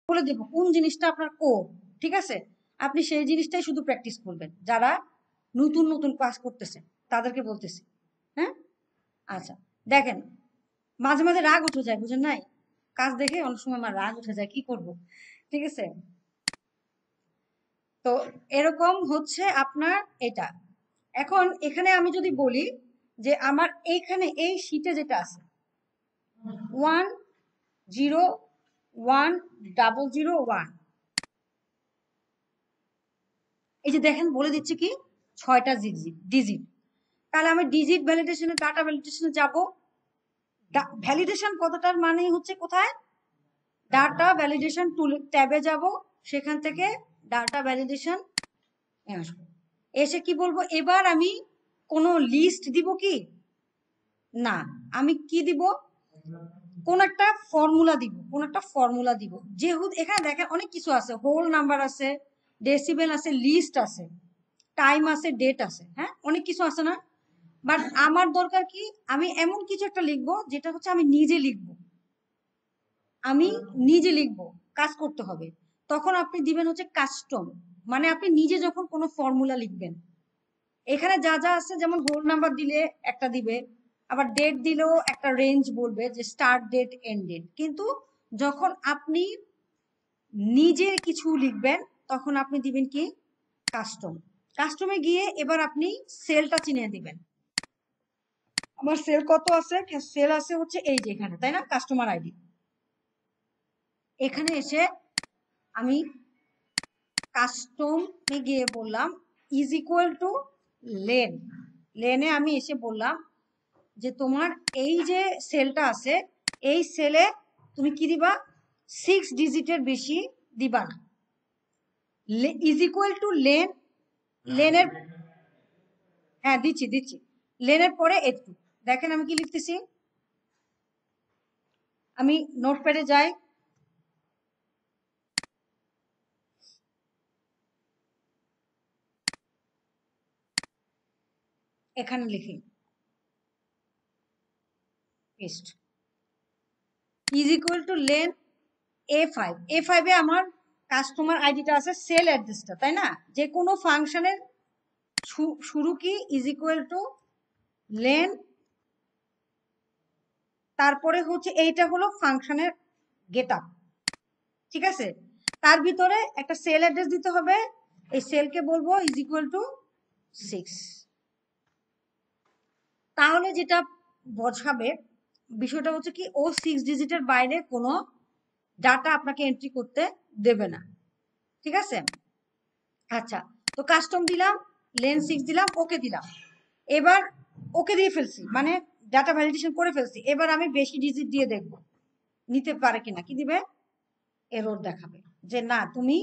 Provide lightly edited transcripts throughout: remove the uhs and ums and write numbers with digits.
বলে দেবো কোন জিনিসটা আপনার কোর, ঠিক আছে? আপনি সেই জিনিসটাই শুধু প্র্যাকটিস করবেন, যারা নতুন নতুন ক্লাস করতেছে তাদেরকে বলতেছি। হ্যাঁ, আচ্ছা, দেখেন মাঝে মাঝে রাগ উঠে যায়, বুঝেন নাই? কাজ দেখে অনেক সময় আমার রাগ উঠে যায়, কি করব, ঠিক আছে? তো এরকম হচ্ছে আপনার এটা। এখন এখানে আমি যদি বলি যে আমার এইখানে এই শীটে যেটা আছে 1010001, এই যে দেখেন বলে দিচ্ছে কি 6টা ডিজিট। তাহলে আমি ডিজিট ভ্যালিডেশনে, ডাটা ভ্যালিডেশনে যাব। ভ্যালিডেশন কথাটার মানে হচ্ছে কোথায়, ডাটা ভ্যালিডেশন টুল ট্যাবে যাব, সেখান থেকে ডাটা ভ্যালিডেশন আসবো। এসে কি বলবো, এবার আমি কোনো লিস্ট দিব কি না, আমি কি দিব, কোন একটা ফর্মুলা দিব, কোন একটা ফর্মুলা দিব। যেহেতু এখানে দেখেন অনেক কিছু আছে, হোল নাম্বার আছে, ডেসিবেল আছে, লিস্ট আছে, টাইম আছে, ডেট আছে, হ্যাঁ অনেক কিছু আছে না? বাট আমার দরকার কি, আমি এমন কিছু একটা লিখবো যেটা হচ্ছে আমি নিজে লিখবো, আমি নিজে লিখবো, কাজ করতে হবে। তখন আপনি দিবেন হচ্ছে কাস্টম, মানে আপনি নিজে যখন কোনো ফর্মুলা লিখবেন, এখানে যা যা আছে, যেমন হোল নাম্বার দিলে একটা দিবে, আবার ডেট দিলেও একটা রেঞ্জ বলবে যে স্টার্ট ডেট এন্ড ডেট। কিন্তু যখন আপনি নিজে কিছু লিখবেন তখন আপনি দিবেন কি কাস্টম। কাস্টমে গিয়ে এবার আপনি সেলটা চিনিয়ে দিবেন, আমার সেল কত আছে, সেল আছে হচ্ছে এই যে এখানে, তাই না, কাস্টমার আইডি। এখানে এসে আমি কাস্টমে গিয়ে বললাম ইজ ইকুয়াল টু লেন, লেনে আমি এসে বললাম যে তোমার এই যে সেলটা আছে, এই সেলে তুমি কি দিবা, 6 ডিজিটের বেশি দিবা না। ইজ ইকুয়াল টু লেন, লেনের, হ্যাঁ দিচ্ছি দিচ্ছি, লেনের পরে একটু দেখেন আমি কি লিখতেছি, আমি নোটপ্যাডে যাই, এখানে লিখি paste, is equal to len A5, A5 এ আমার কাস্টমার আইডিটা আছে, সেল অ্যাড্রেসটা, তাই না? যে কোনো ফাংশনের শুরু কি ইজ ইকুয়াল টু লেন, তারপরে হচ্ছে এইটা হলো ফাংশনের গেট আপ, ঠিক আছে? তার ভিতরে একটা সেল অ্যাড্রেস দিতে হবে, এই সেলকে বলবো ইজ ইকুয়াল টু 6। তাহলে যেটা বোঝাবে বিষয়টা হচ্ছে কি, ও 6 ডিজিটের বাইরে কোনো ডাটা আপনাকে এন্ট্রি করতে দেবে না, ঠিক আছে? আচ্ছা, তো কাস্টম দিলাম, লেন 6 দিলাম, ওকে দিলাম। এবার ওকে দিয়ে ফেলছি, মানে ডাটা ভ্যালিডেশন করে ফেলছি। এবার আমি বেশি ডিজিট দিয়ে দেখব নিতে পারে কিনা, কি দিবে, এরর দেখাবে যে না তুমি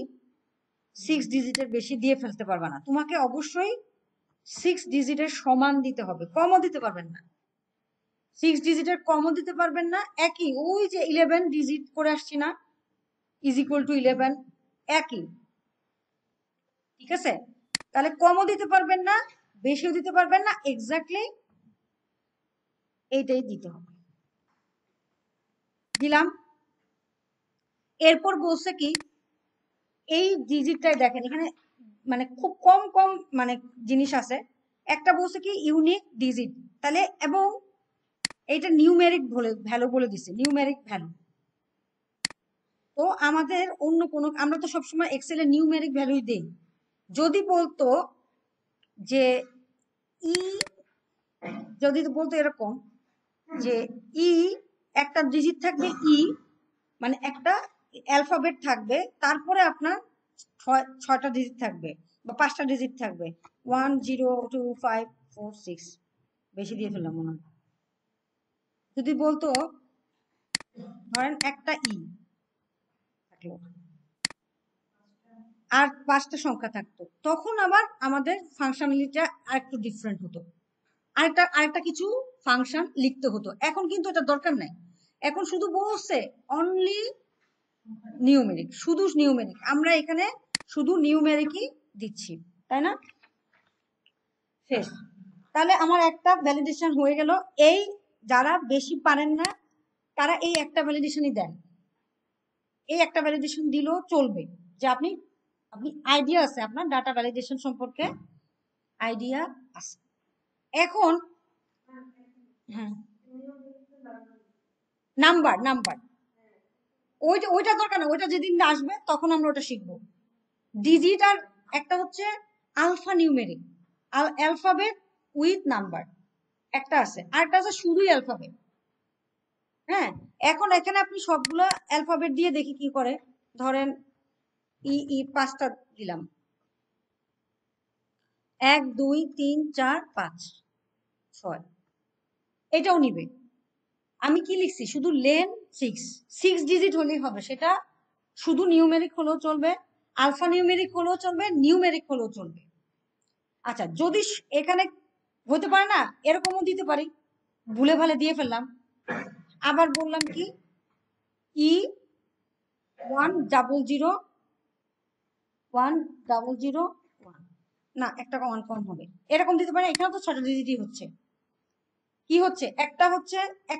6 ডিজিটের বেশি দিয়ে ফেলতে পারবে না, তোমাকে অবশ্যই 6 ডিজিটের সমান দিতে হবে, কমও দিতে পারবেন না, 6 ডিজিটের কমও দিতে পারবেন না, একই ওই যে 11 ডিজিট করে আসছি না, ইজ ইকুয়াল টু 11, একই, ঠিক আছে? তাহলে কমও দিতে পারবেন না, বেশিও দিতে পারবেন না, এক্স্যাক্টলি এইটাই দিতে হবে। দিলাম, এরপর বলছে কি, এই ডিজিটটাই দেখেন এখানে মানে খুব কম কম মানে জিনিস আছে, একটা বলছে কি ইউনিক ডিজিট, তাহলে এবং এইটা নিউমেরিক ভ্যালু বলে দিছে, নিউমেরিক ভ্যালু। তো আমাদের অন্য কোনো, আমরা তো সবসময় এক্সেলে নিউমেরিক ভ্যালুই দেই। যদি বলতো যে ই, যদি বলতো এরকম যে ই একটা ডিজিট থাকবে, ই মানে একটা অ্যালফাবেট থাকবে, তারপরে আপনার 6টা ডিজিট থাকবে বা 5টা ডিজিট থাকবে, 1 0 2 5 4 6, বেশি দিয়ে ফেললাম মনে হয়। যদি বলতো ধরেন একটা ই থাকলো আর 5টা সংখ্যা থাকতো, তখন আবার আমাদের ফাংশনালিটিটা আরেকটু ডিফারেন্ট হতো, আরেকটা কিছু ফাংশন লিখতে হতো। এখন কিন্তু এটা দরকার নাই, এখন শুধু বলছে অনলি নিউমেরিক, শুধু নিউমেরিক, আমরা এখানে শুধু নিউমেরিকই দিচ্ছি, তাই না? শেষ। তাহলে আমার একটা ভ্যালিডেশন হয়ে গেল। এই যারা বেশি পারেন না তারা এই একটা ভ্যালিডেশনই দেন, এই একটা ভ্যালিডেশন দিলেও চলবে, যে আপনি আইডিয়া আছে, আপনার ডাটা ভ্যালিডেশন সম্পর্কে আইডিয়া আছে। এখন হ্যাঁ, নাম্বার নাম্বার ওইটা দরকার না, ওইটা যেদিন আসবে তখন আমরা ওটা শিখবো। ডিজিট আর একটা হচ্ছে alphanumeric, alphabet with number একটা আছে, আরেকটা আছে শুধুই অ্যালফাবেট। হ্যাঁ, এখন এখানে আপনি সবগুলা অ্যালফাবেট দিয়ে দেখি কি করে। ধরেন ই 5টা দিলাম, 1 2 3 4 5 6, এটাও নিবে। আমি কি লিখছি, শুধু লেন 6 ডিজিট হলেই হবে, সেটা শুধু নিউমেরিক হলেও চলবে, আলফা নিউমেরিক হলেও চলবে, নিউমেরিক হলেও চলবে। আচ্ছা, যদি এখানে হতে পারে না, এরকমও দিতে পারি, ভুলে ভালে দিয়ে ফেললাম, আবার বললাম কি ই 1 0 0 1 0 0 1, না একটা ওয়ান কম হবে, এরকম দিতে পারে। এখানে তো 6টা ডিজিটই হচ্ছে, কি হচ্ছে, একটা হচ্ছে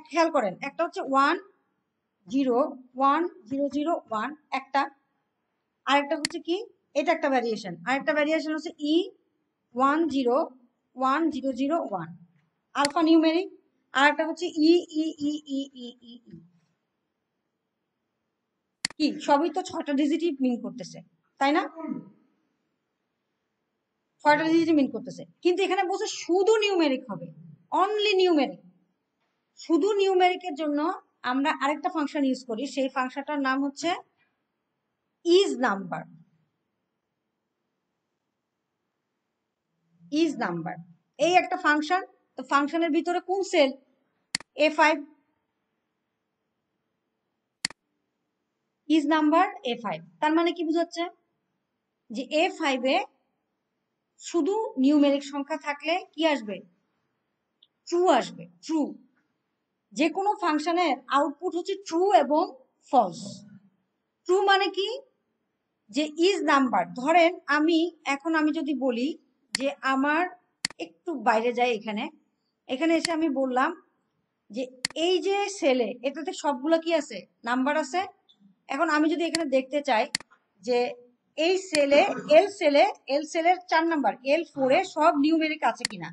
খেয়াল করেন, একটা হচ্ছে 1 0 1 0 0 1 একটা, আরেকটা হচ্ছে কি, এটা একটা ভ্যারিয়েশন, আরেকটা ভ্যারিয়েশন হচ্ছে ই 1 0 1 0 0 1 আলফা নিউমেরিক, আরেকটা হচ্ছে ই ই ই ই ই ই ই। কি সবই তো 6টা ডিজিটই মিন করতেছে, তাই না? 6টা ডিজিটই মিন করতেছে, কিন্তু এখানে বলছে শুধু নিউমেরিক হবে, অনলি নিউমেরিক। শুধু নিউমেরিকের জন্য আমরা আরেকটা ফাংশন ইউজ করি, সেই ফাংশনটার নাম হচ্ছে ইজ নাম্বার। ইজ নাম্বার এই একটা ফাংশন, তো ফাংশনের ভিতরে কোন sell, A5, is number A5, তার মানে কি বোঝাচ্ছে, যে A5 এ শুধু নিউমেরিক সংখ্যা থাকলে কি আসবে, ট্রু আসবে, ট্রু। যে কোনো ফাংশনের আউটপুট হচ্ছে ট্রু এবং ফলস। ট্রু মানে কি, যে ইজ নাম্বার, ধরেন আমি যদি বলি যে আমার, একটু বাইরে যাই, এখানে এসে আমি বললাম যে এই যে সেলে, এটাতে সবগুলো কি আছে, নাম্বার আছে। এখন আমি যদি এখানে দেখতে চাই যে এই সেলে এল সেলের 4 নাম্বার L4 এ সব নিউমেরিক আছে কিনা,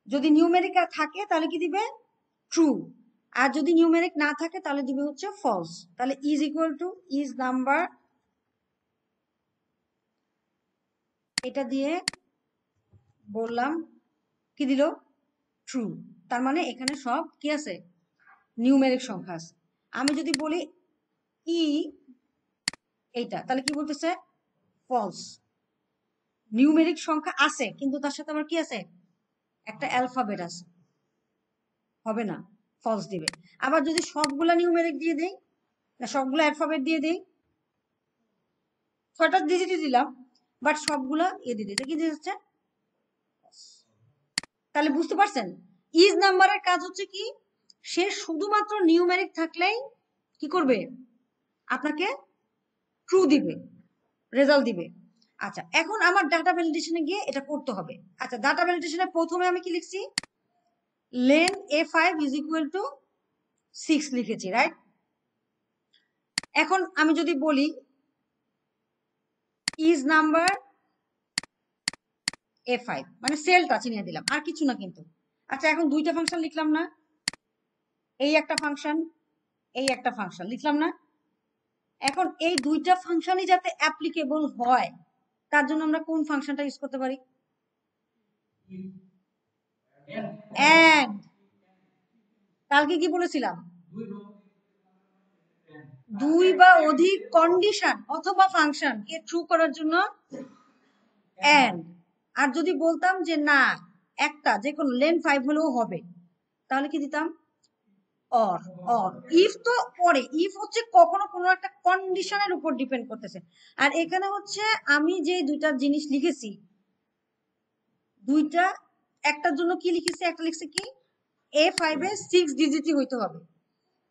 যদি নিউমেরিক থাকে তাহলে কি দিবে, ট্রু, আর যদি নিউমেরিক না থাকে তাহলে দিবে হচ্ছে ফলস। তাহলে is equal two is number, এটা দিয়ে বললাম কি দিল, ট্রু, তার মানে এখানে সব কি আছে, নিউমেরিক সংখ্যা আছে। আমি যদি বলি ই এইটা, তাহলে কি বলতেছে, ফলস, নিউমেরিক সংখ্যা আছে কিন্তু তার সাথে আমার কি আছে, একটা অ্যালফাবেট আছে, হবে না, ফলস দিবে। আবার যদি সবগুলা নিউমেরিক দিয়ে দেই, না সবগুলা অ্যালফাবেট দিয়ে দেই, 6টা ডিজিটই দিলাম, বাট সবগুলা দিয়ে দিতে কি দিচ্ছে, তাহলে বুঝতে পারছেন ইজ নাম্বারের কাজ হচ্ছে কি, সে শুধুমাত্র নিউমেরিক থাকলেই কি করবে, আপনাকে ট্রু দিবে, রেজাল্ট দিবে। আচ্ছা, এখন আমার ডাটা ভ্যালিডেশনে গিয়ে এটা করতে হবে। আচ্ছা, ডাটা ভ্যালিডেশনে প্রথমে আমি কি লিখছি, lane A5 is equal two 6 লিখেছি, রাইট। এখন আমি যদি বলি ইজ নাম্বার A5, মানে সেলটা চিনিয়ে দিলাম, আর কিছু না কিন্তু। আচ্ছা, এখন দুইটা ফাংশন লিখলাম না, এই একটা ফাংশন, এই একটা ফাংশন লিখলাম না। এখন এই দুইটা ফাংশনই যাতে অ্যাপ্লিকেবল হয়, তার জন্য আমরা কোন ফাংশনটা ইউজ করতে পারি, এন্ড। কালকে কি বলেছিলাম, দুই বা অধিক কন্ডিশন অথবা ফাংশন কে ট্রু করার জন্য এন্ড। আর যদি বলতাম যে না, একটা যে কোনো লেন 5 হলেও হবে, তাহলে কি দিতাম, অর। ইফ তো পরে, ইফ হচ্ছে কখনো কোনো একটা কন্ডিশনের উপর ডিপেন্ড করতেছে। আর এখানে হচ্ছে আমি যে দুইটা জিনিস লিখেছি, দুইটা, একটার জন্য কি লিখেছি, একটা লিখছে কি A5 এ 6 ডিজিটই হইতে হবে,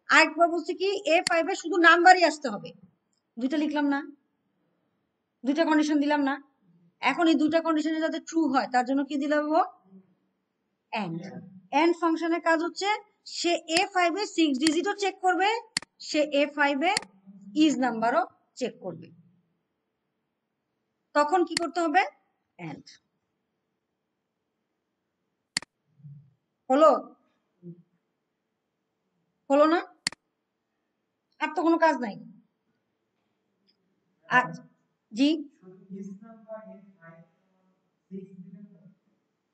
আরেকবার বলছে কি A5 এ শুধু নাম্বারই আসতে হবে। দুইটা লিখলাম না, দুইটা কন্ডিশন দিলাম না। এখন এই দুইটা কন্ডিশনে যাতে ট্রু হয় তার জন্য কি দিলাম, এন্ড। এন্ড ফাংশনের কাজ হচ্ছে সে A5 এ 6 ডিজিটও চেক করবে, সে A5 এ ইজ নাম্বারও চেক করবে। তখন কি করতে হবে? এন্ড। হলো? হলো না? আর তো কোনো কাজ নাই। আচ্ছা জি,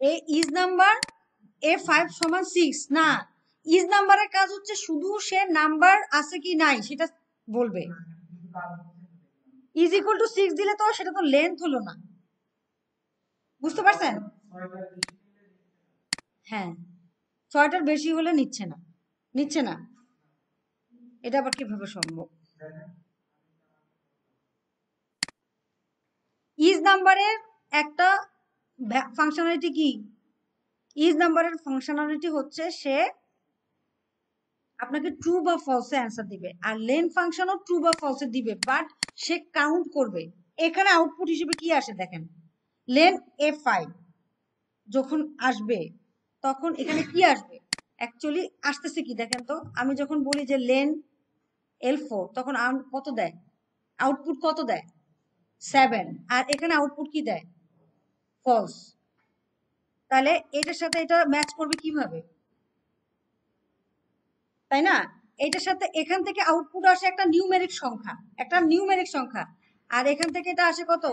এ ইজ নাম্বার A5 সমান 6 না, ইজ নাম্বারের কাজ হচ্ছে শুধু সে নাম্বার আছে কি নাই সেটা বলবে। ইজ ইকুয়াল টু 6 দিলে তো সেটা তো লেন্থ হলো না, বুঝতে পারছেন? হ্যাঁ, 6টার বেশি হলে নিচ্ছে না, নিচ্ছে না। এটা আবার কিভাবে সম্ভব? ইজ নাম্বারের একটা ফাংশনালিটি কি? ইজ নাম্বারের ফাংশনালিটি হচ্ছে সে আপনাকে ট্রু বা ফলসে অ্যান্সার দিবে, আর লেন ফাংশনও ট্রু বা ফলসে দিবে, বাট সে কাউন্ট করবে। এখানে আউটপুট হিসেবে কি আসে দেখেন, লেন A5 যখন আসবে তখন এখানে কি আসবে? অ্যাকচুয়ালি আসতেছে কি দেখেন তো, আমি যখন বলি যে লেন L4 তখন কত দেয়? আউটপুট কত দেয়? 7। আর এখানে আউটপুট কি দেয়? ফলস। তাহলে এটার সাথে এটা ম্যাচ করবে কিভাবে, তাই না? এটার সাথে এখান থেকে আউটপুট আসে একটা নিউমেরিক সংখ্যা, একটা নিউমেরিক সংখ্যা, আর এখান থেকে এটা আসে কত?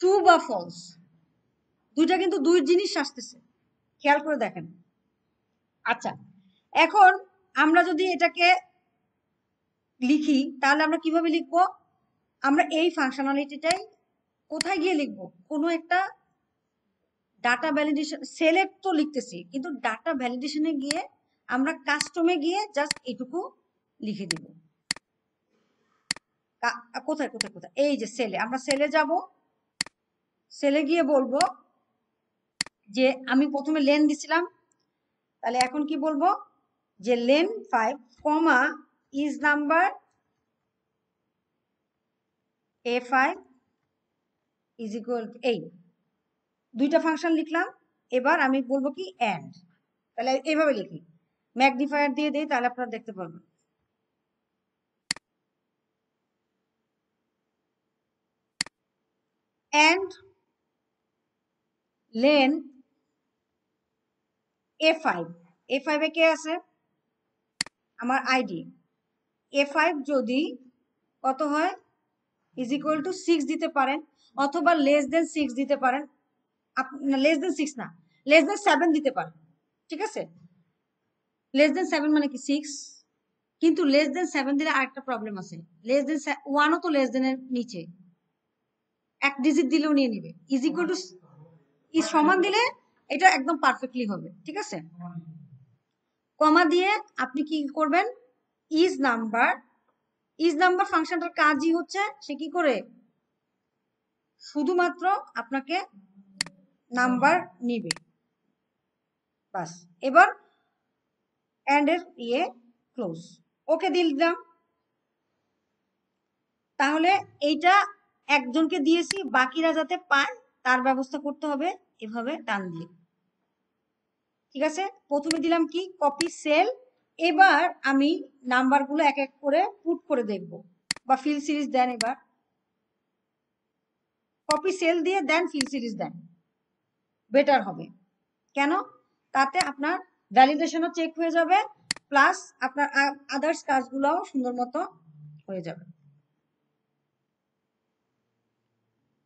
ট্রু বা ফলস। দুইটা কিন্তু দুই জিনিস আসতেছে, খেয়াল করে দেখেন। আচ্ছা, এখন আমরা যদি এটাকে লিখি তাহলে আমরা কিভাবে লিখবো? আমরা এই ফাংশনালিটিটাই কোথায় গিয়ে লিখবো? কোনো একটা ডাটা ভ্যালিডেশন সেলে তো লিখতেছি, কিন্তু ডাটা ভ্যালিডেশনে গিয়ে আমরা কাস্টমে গিয়ে জাস্ট এটুকু লিখে দিব। কোথায় কোথায় কোথায়? এই যে সেলে, আমরা সেলে যাব, সেলে গিয়ে বলবো যে আমি প্রথমে লেন দিছিলাম, তাহলে এখন কি বলবো? যে lane 5 comma is number A5 is equal two এই দুইটা ফাংশন লিখলাম। এবার আমি বলবো কি এন্ড, তাহলে এইভাবে লিখি, ম্যাগনিফায়ার দিয়ে দিই তাহলে আপনারা দেখতে পারবেন। এন্ড লেন A5, A5 এ কে আছে? আমার আইডি। A5 যদি কত হয়? ইজ ইকুয়াল টু 6 দিতে পারেন, অথবা লেস দেন 6 দিতে পারেন, লেস দেন 6 না, লেস দেন 7 দিতে পারেন, ঠিক আছে? লেস দেন 7 মানে কি 6, কিন্তু লেস দেন 7 দিলে আরেকটা প্রবলেম আছে, লেস দেন 1ও তো লেস দেনের নিচে, এক ডিজিট দিলেও নিয়ে নিবে। ইজ ইকুয়াল টু ইজ সমান দিলে এটা একদম পারফেক্টলি হবে, ঠিক আছে? কমা দিয়ে আপনি কি করবেন? ইজ নাম্বার, ইজ নাম্বার ফাংশনটার কাজই হচ্ছে সে কি করে শুধুমাত্র আপনাকে নাম্বার নিবে, বাস। এবার এন্ড এর ক্লোজ, ওকে দিলাম। তাহলে এইটা একজনকে দিয়েছি, বাকিরা যাতে পায় তার ব্যবস্থা করতে হবে এভাবে টান দিয়ে, ঠিক আছে? প্রথমে দিলাম কি কপি সেল, এবার আমি নাম্বারগুলো এক এক করে পুট করে দেখব, বা ফিল সিরিজ দেন, এবার কপি সেল দিয়ে দেন, ফিল সিরিজ দেন, বেটার হবে। কেন? তাতে আপনার ভ্যালিডেশনও চেক হয়ে যাবে, প্লাস আপনার আদার্স কাজগুলোও সুন্দর মতো হয়ে যাবে।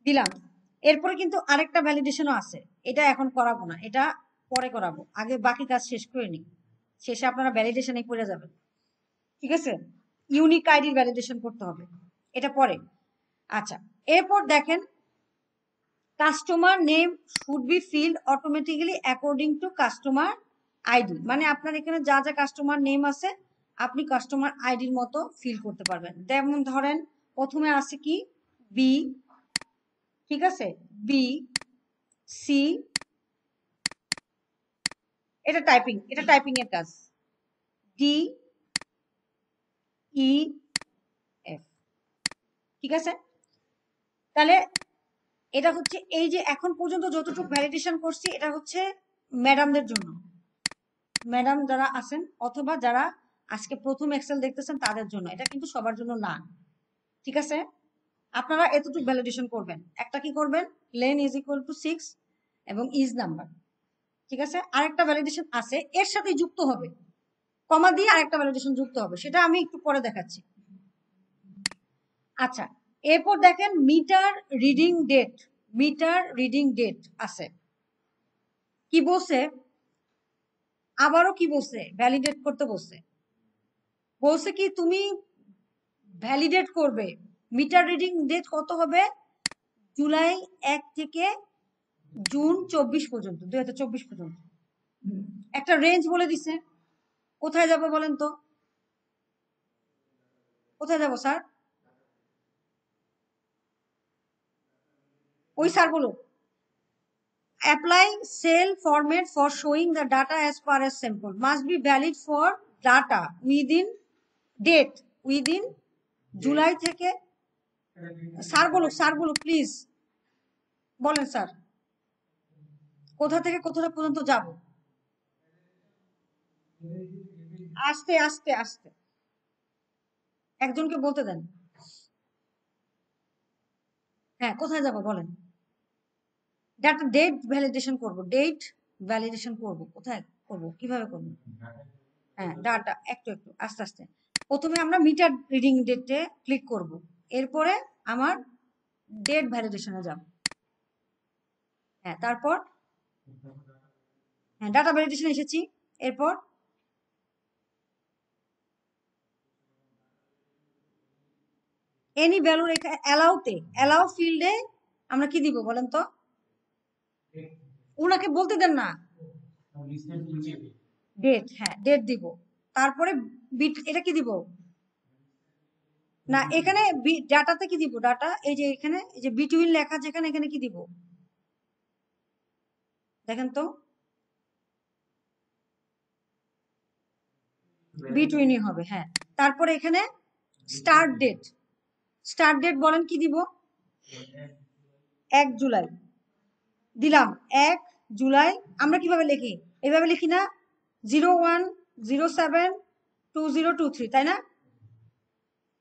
দিলাম। এরপরে কিন্তু আরেকটা ভ্যালিডেশনও আছে, এটা এখন করাবো না, এটা পরে করাবো, আগে বাকি কাজ শেষ করে নিই, শেষে আপনারা ভ্যালিডেশনে করে যাবেন, ঠিক আছে? ইউনিক আইডির ভ্যালিডেশন করতে হবে, এটা পরে। আচ্ছা, এরপর দেখেন customer name should be field automatically according to customer ID, মানে আপনার এখানে যা যা কাস্টমার নেম আছে আপনি কাস্টমার আইডির মতো ফিল করতে পারবেন। যেমন ধরেন প্রথমে আছে কি বি, ঠিক আছে, বি সি, এটা টাইপিং, এটা টাইপিং এর কাজ, ডি ই এফ, ঠিক আছে? তাহলে এটা হচ্ছে এই যে এখন পর্যন্ত যতটুকু ভ্যালিডেশন করছি এটা হচ্ছে ম্যাডামদের জন্য, ম্যাডাম যারা আছেন অথবা যারা আজকে প্রথম এক্সেল দেখতেছেন তাদের জন্য, এটা কিন্তু সবার জন্য না। ঠিক আছে, আপনারা এতটুকু ভ্যালিডেশন করবেন। একটা কি করবেন, লেন ইজ ইকুয়াল টু 6 এবং ইজ নাম্বার। ঠিক আছে, আরেকটা ভ্যালিডেশন আছে এর সাথে যুক্ত হবে, কমা দিয়ে আরেকটা ভ্যালিডেশন যুক্ত হবে, সেটা আমি একটু পরে দেখাচ্ছি। আচ্ছা, এরপর দেখেন meter reading date. Meter reading date আছে, কি বলছে, আবারও কি বলছে, ভ্যালিডেট করতে বলছে। বলছে কি তুমি ভ্যালিডেট করবে, মিটার রিডিং ডেট কত হবে, জুলাই 1 থেকে জুন 24 পর্যন্ত, 2024 পর্যন্ত। একটা রেঞ্জ বলে দিছে, কোথায় যাব বলেন তো, কোথায় যাব স্যার, ওই স্যার বলুন। Apply cell format for showing the data as per as sample must be valid for data within date within July থেকে, স্যার বলুক প্লিজ, বলেন স্যার কোথা থেকে কোথা পর্যন্ত যাব, আস্তে আস্তে আস্তে একজনকে বলতে দেন। হ্যাঁ, কোথায় যাব বলেন, ডাটা ডেট ভ্যালিডেশন করব, ডেট ভ্যালিডেশন করব, কোথায় করব, কিভাবে করব, হ্যাঁ ডাটা, একটু একটু আস্তে আস্তে। প্রথমে আমরা মিটার রিডিং ডেটে ক্লিক করব, এরপরে আমার ডেট ভ্যালিডেশনে যাব, হ্যাঁ তারপর হ্যাঁ ডাটা ভ্যালিডেশন এসেছি, এরপর এনি ভ্যালুর অ্যালাউতে, অ্যালাউ ফিল্ডে আমরা কি দিব বলেন তো, ওনাকে বলতে দেন না, ডেট, হ্যাঁ ডেট দিব, তারপরে বিট, এটা কি দিব না, এখানে ডাটাতে কি দিব, ডাটা এই যে এখানে এই যে বিটুইন লেখা যেখানে, এখানে কি দিব দেখেন তো, বিটুইনই হবে, হ্যাঁ। তারপরে এখানে স্টার্ট ডেট, স্টার্ট ডেট বলেন কি দিব, 1 জুলাই দিলাম, 1 জুলাই। আমরা কিভাবে লিখি, এভাবে লিখি না, 01072023, তাই না,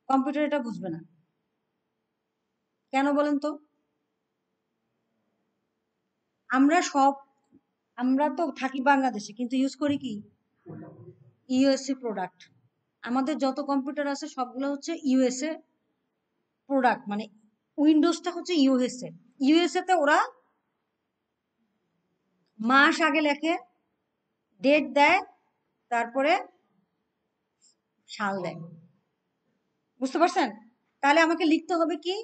কম্পিউটার এটা বুঝবে না কেন বলেন তো, আমরা তো থাকি বাংলাদেশে কিন্তু ইউজ করি কি ইউএসএ প্রোডাক্ট, আমাদের যত কম্পিউটার আছে সবগুলো হচ্ছে ইউএসএ প্রোডাক্ট, মানে উইন্ডোজটা হচ্ছে ইউএসএ, ইউএসএ তে ওরা মাস আগে লেখে, ডেট দেয়, তারপরে সাল দেয়, বুঝতে পারছেন, তাহলে আমাকে লিখতে হবে কি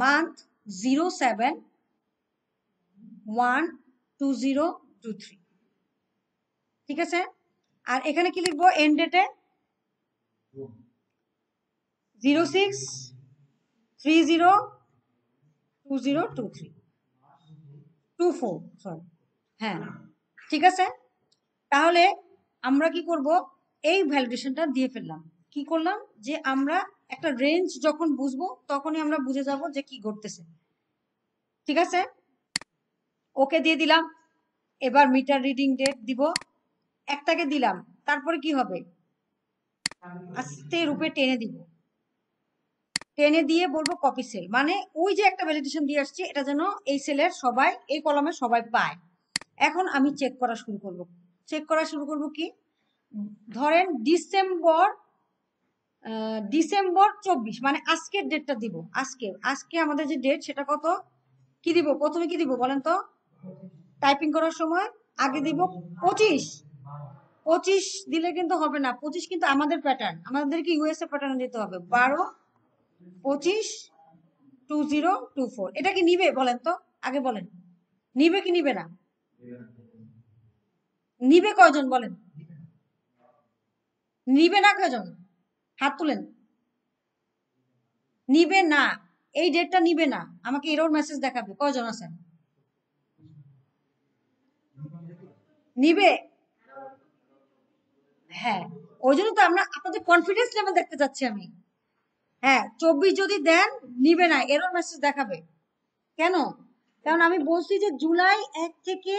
মান্থ 07/1/2023, ঠিক আছে। আর এখানে কি লিখবো, এন্ড ডেটে 06/30/2023 সরি, হ্যাঁ ঠিক আছে। তাহলে আমরা কি করব, এই ভ্যালিডেশনটা দিয়ে ফেললাম, কি করলাম যে আমরা একটা রেঞ্জ যখন বুঝবো তখনই আমরা বুঝে যাব যে কি ঘটতেছে, ঠিক আছে। ওকে দিয়ে দিলাম, এবার মিটার রিডিং ডেট দিব, একটাকে দিলাম, তারপরে কি হবে, আস্তে রূপে টেনে দিব, টেনে দিয়ে বলবো কপি সেল, মানে ওই যে একটা ভ্যালিডেশন দিয়ে আসছি এটা যেন এই সেলের সবাই, এই কলামের সবাই পায়। এখন আমি চেক করা শুরু করব, চেক করা শুরু করব কি, ধরেন ডিসেম্বর 24, মানে আজকের ডেটটা দিব, আজকে আমাদের যে ডেট সেটা কত, কি দিব প্রথমে, কি দিব বলেন তো, টাইপিং করার সময় আগে দিব 25, 25 দিলে কিন্তু হবে না, 25 কিন্তু আমাদের প্যাটার্ন, আমাদেরকে ইউএসএ প্যাটার্ন দিতে হবে, 12/25/2024, এটা কি নিবে বলেন তো, আগে বলেন নিবে কি নিবে না, নিবে কয়জন বলেন, নিবে না কয়জন, হাত তুলেন, নিবে না, এই ডেটটা নিবে না, আমাকে এরর মেসেজ দেখাবে, কয়জন আছেন নিবে, হ্যাঁ ওই জন্য তো আমরা আপনাদের কনফিডেন্স লেভেল দেখতে চাচ্ছি আমি, হ্যাঁ 24 যদি দেন নিবে না, এরর মেসেজ দেখাবে, কেন, কারণ আমি বলছি যে জুলাই 1 থেকে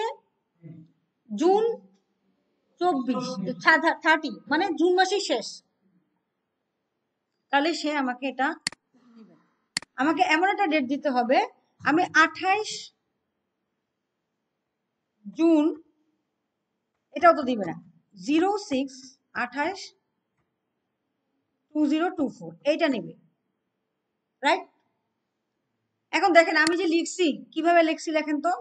জুন 30, মানে জুন মাসের শেষ, তাহলে সে আমাকে এটা আমাকে এমন একটা ডেট দিতে হবে, আমি 28 জুন, এটাও তো দিবে না, 06/28/2024 এইটা নেবে, রাইট? এখন দেখেন আমি যে লিখছি, কিভাবে লিখছি লেখেন তো,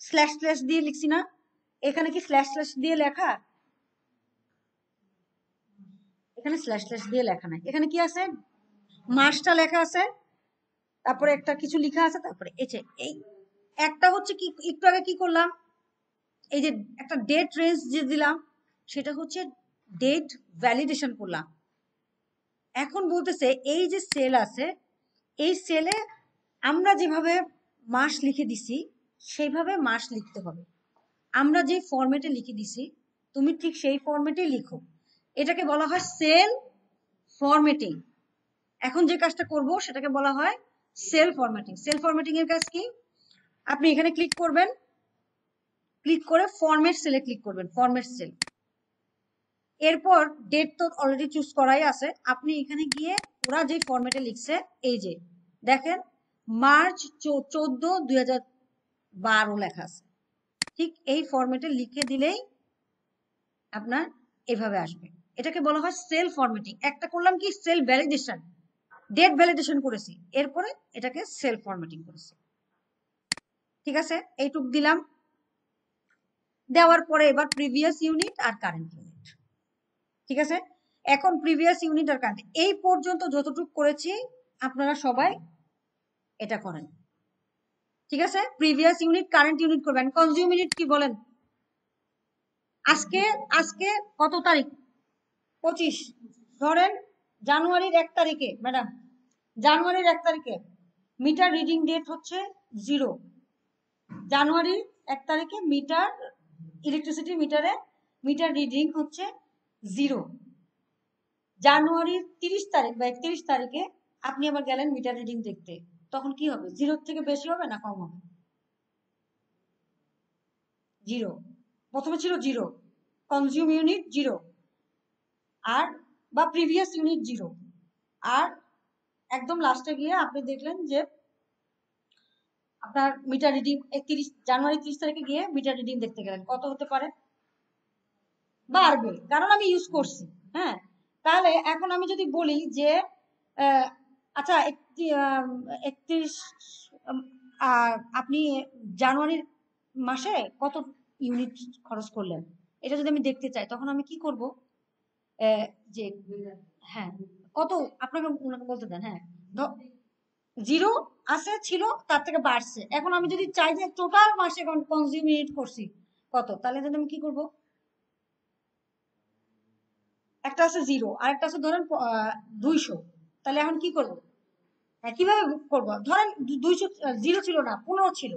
স্ল্যাশ স্ল্যাশ দিয়ে লিখছি না? এখানে কি স্ল্যাশ স্ল্যাশ দিয়ে লেখা? এখানে স্ল্যাশ স্ল্যাশ দিয়ে লেখা নাই, এখানে কি আছে, মাসটা লেখা আছে, তারপরে একটা কিছু লেখা আছে, তারপরে এই একটা হচ্ছে কি, একটু আগে কি করলাম, এই যে একটা ডেট রেঞ্জ যে দিলাম, সেটা হচ্ছে ডেট ভ্যালিডেশন করলাম। এখন বলতেছে এই যে সেল আছে, এই সেলে আমরা যেভাবে মাস লিখে দিছি সেইভাবে মাস লিখতে হবে। আমরা যে ফরম্যাটে লিখে দিছি তুমি ঠিক সেই ফরম্যাটে লিখো, এটাকে বলা হয় সেল ফরম্যাটিং। এখন যে কাজটা করব সেটাকে বলা হয় সেল ফরম্যাটিং। সেল ফরম্যাটিং এর কাজ কি, আপনি এখানে ক্লিক করবেন, ক্লিক করে ফরম্যাট সেলে ক্লিক করবেন, ফরম্যাট সেল। এরপর ডেট তো অলরেডি চুজ করাই আছে, আপনি এখানে গিয়ে ওরা যে ফরম্যাটে লিখছে, এই যে দেখেন মার্চ 14, 2012 লেখা আছে, ঠিক এই ফরম্যাটে লিখে দিলেই আপনার এভাবে আসবে। এটাকে বলা হয় সেল ফরম্যাটিং। একটা করলাম কি সেল ভ্যালিডেশন, ডেট ভ্যালিডেশন করেছি, এরপরে এটাকে সেল ফরম্যাটিং করেছি। ঠিক আছে, এইটুক দিলাম। দেওয়ার পরে এবার প্রিভিয়াস ইউনিট আর কারেন্ট ইউনিট। ঠিক আছে, এখন প্রিভিয়াস ইউনিট আর কারেন্ট, এই পর্যন্ত যতটুকু করেছি আপনারা সবাই এটা করেন। ঠিক আছে, প্রিভিয়াস ইউনিট কারেন্ট ইউনিট করবেন। কনজিউম ইউনিট কি বলেন? আজকে আজকে কত তারিখ? 25। ধরেন জানুয়ারির 1 তারিখে, ম্যাডাম জানুয়ারির 1 তারিখে মিটার রিডিং ডেট হচ্ছে 0। জানুয়ারির 1 তারিখে মিটার, ইলেকট্রিসিটি মিটারে মিটার রিডিং হচ্ছে 0। জানুয়ারির 30 তারিখ বা 31 তারিখে আপনি আবার গেলেন মিটার রিডিং দেখতে, তখন কি হবে? 0 থেকে বেশি হবে না কম হবে? 0। প্রথমে ছিল 0, কনজিউম ইউনিট 0, আর বা প্রিভিয়াস ইউনিট 0, আর একদম লাস্টে গিয়ে আপনি দেখলেন যে আপনার মিটার রিডিং 31 জানুয়ারি 30 তারিখে গিয়ে মিটার রিডিং দেখতে গেলেন, কত হতে পারে? বাড়বে, কারণ আমি ইউজ করছি। হ্যাঁ, তাহলে এখন আমি যদি বলি যে আচ্ছা 31 আপনি জানুয়ারির মাসে কত ইউনিট খরচ করলেন, এটা যদি আমি দেখতে চাই, তখন আমি কি করব, যে হ্যাঁ কত আপনাকে ওনাকে বলতে দেন। হ্যাঁ, 0 আছে, ছিল, তার থেকে বাড়ছে। এখন আমি যদি চাই যে টোটাল মাসে কনজিউম ইউনিট করছি কত, তাহলে আমি কি করব, একটা আছে 0 আর একটা আছে ধরেন 200, তাহলে এখন কি করব, কিভাবে করব? ধরেন 200, 0 ছিল না, 15 ছিল,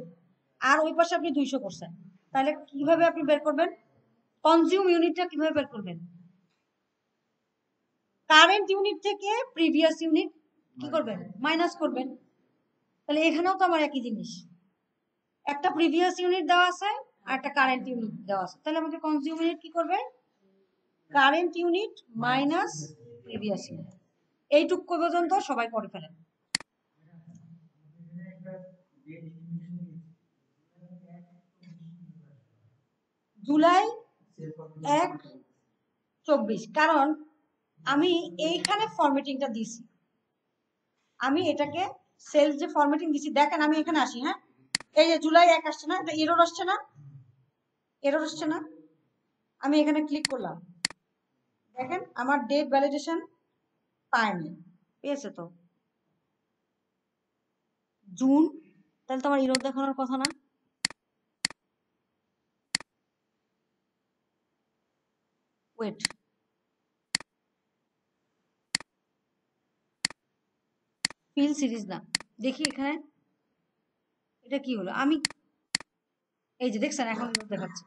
আর ওই পাশে আপনি 200 করছেন, তাহলে কিভাবে আপনি বের করবেন কনজিউম ইউনিটটা? কিভাবে বের করবেন? কারেন্ট ইউনিট থেকে প্রিভিয়াস ইউনিট কি করবেন, মাইনাস করবেন। তাহলে এখানেও তো আমার একই জিনিস, একটা প্রিভিয়াস ইউনিট দেওয়া আছে আর একটা কারেন্ট ইউনিট দেওয়া আছে, তাহলে আমাকে কনজিউম ইউনিট কি করবে, current unit minus previous unit. এইটুকু পর্যন্ত সবাই করে ফেলেন। জুলাই 1/24, কারণ আমি এইখানে ফরম্যাটিংটা দিছি, আমি এটাকে সেল যে ফরম্যাটিং দিছি, দেখেন আমি এখানে আসি। হ্যাঁ, এই যে জুলাই 1 আসছে না, এটা এরর আসছে না, এরর আসছে না, আমি এখানে ক্লিক করলাম, দেখেন আমার ডেট ভ্যালিডেশন পায়নি, পেয়েছে তো জুন, তাহলে তোমার এরর দেখানোর কথা না? ওয়েট, ফিল সিরিজ না, দেখি এখানে এটা কি হলো, আমি এই যে দেখছেন এখন দেখাচ্ছে,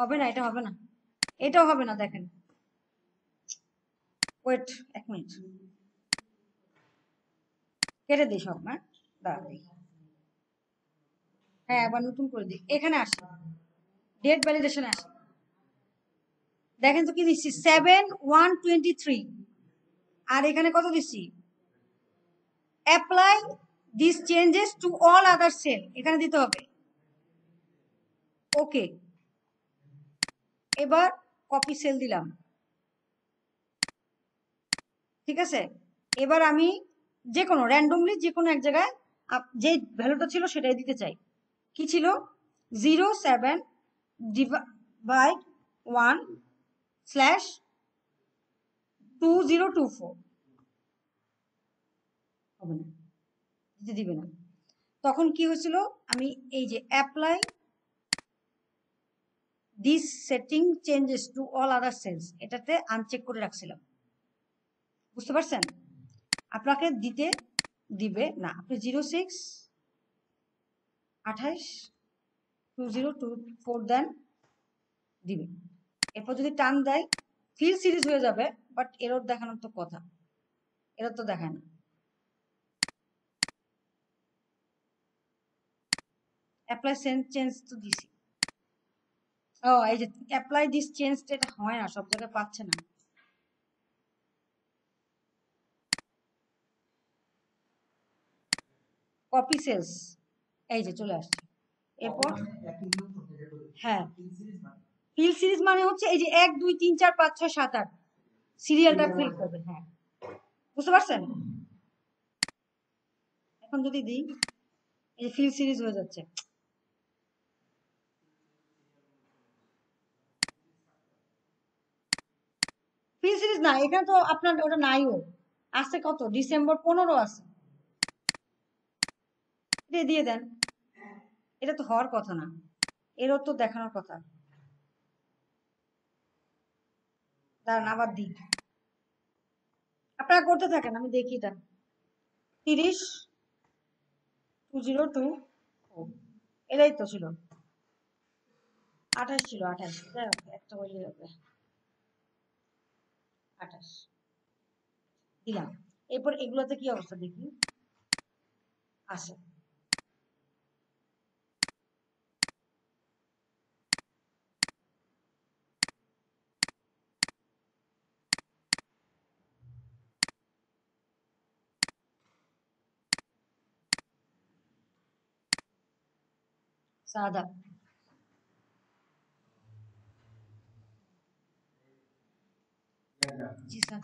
হবে না, এটা হবে না, এটাও হবে না, দেখেন ওয়েট 1 মিনিট, কেটে দিই সব না, দাঁড়া দিই, হ্যাঁ আবার নতুন করে দিই, এখানে আসি ডেট ভ্যালিডেশন আসি, দেখেন তো কি দিচ্ছি 7/1/23, আর এখানে কত দিচ্ছি, apply this changes to all other cell, এখানে দিতে হবে। ওকে, এবার কপি সেল দিলাম, ঠিক আছে। এবার আমি যে কোনো র্যান্ডমলি যে কোনো এক জায়গায় যে ভ্যালুটা ছিল সেটাই দিতে চাই। কি ছিল? 07 বাই 1/2024 হবে না, দিতে দিবে না। তখন কি হয়েছিল, আমি এই যে apply this setting changes to all other cells এটাতে আনচেক করে রাখছিলাম, বুঝতে পারছেন? আপনাকে দিতে দিবে না, আপনি 06/28/2024 দেন, দিবে। এরপর যদি টান দেয় ফিল সিরিজ হয়ে যাবে, বাট এরর দেখানোর তো কথা, এরর তো দেখায় না। অ্যাপ্লাই চেঞ্জ তো দিছি। ও এই যে অ্যাপ্লাই দিস চেঞ্জ, এটা হয় না, সব জায়গায় পাচ্ছে না। কপি সেলস এই যে চলে আসছে। এরপর হ্যাঁ, ফিল সিরিজ মানে হচ্ছে এই যে 1 2 3 4 5 6 7 8 সিরিয়ালটা ফিল করবে। হ্যাঁ, বুঝতে পারছেন? এখন যদি দিই এই যে ফিল সিরিজ হয়ে যাচ্ছে। ফিল সিরিজ না, এখানে তো আপনার ওটা নাইও আছে, কত ডিসেম্বর 15 আছে, এটা দিয়ে দেন। এটা তো হওয়ার কথা না, এরও তো দেখানোর কথা। দাঁড়ান আবার দিই, আপনারা করতে থাকেন, আমি দেখি এটা। 30/2024 এটাই তো ছিল, 28 ছিল, 28 একটা বলে যাবে, 28 দিলাম। এরপর এগুলোতে কি অবস্থা দেখি আসে। সাদা জি স্যার।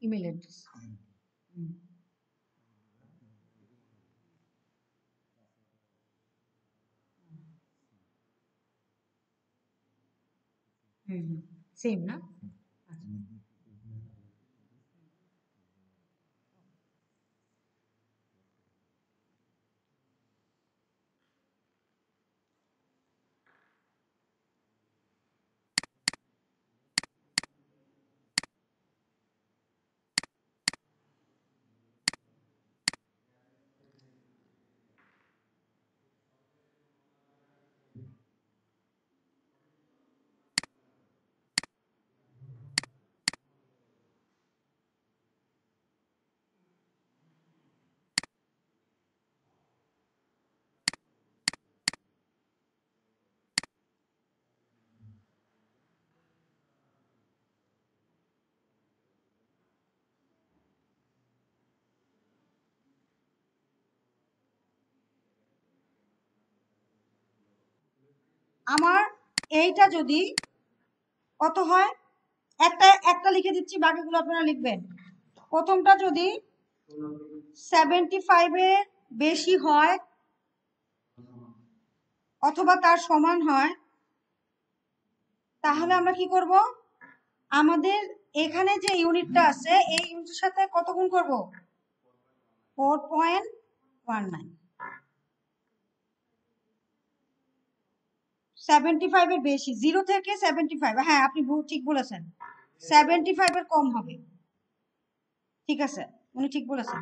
Email address. সেম না? আমার এইটা যদি কত হয়, একটা একটা লিখে দিচ্ছি, বাকিগুলো আপনারা লিখবেন। প্রথমটা যদি 75 এর বেশি হয় অথবা তার সমান হয় তাহলে আমরা কি করব, আমাদের এখানে যে ইউনিটটা আছে এই ইউনিটের সাথে কত গুণ করব, 4.19। 75 এর বেশি, 0 থেকে 75, হ্যাঁ আপনি ঠিক বলেছেন, 75 এর কম হবে, ঠিক আছে উনি ঠিক বলেছেন,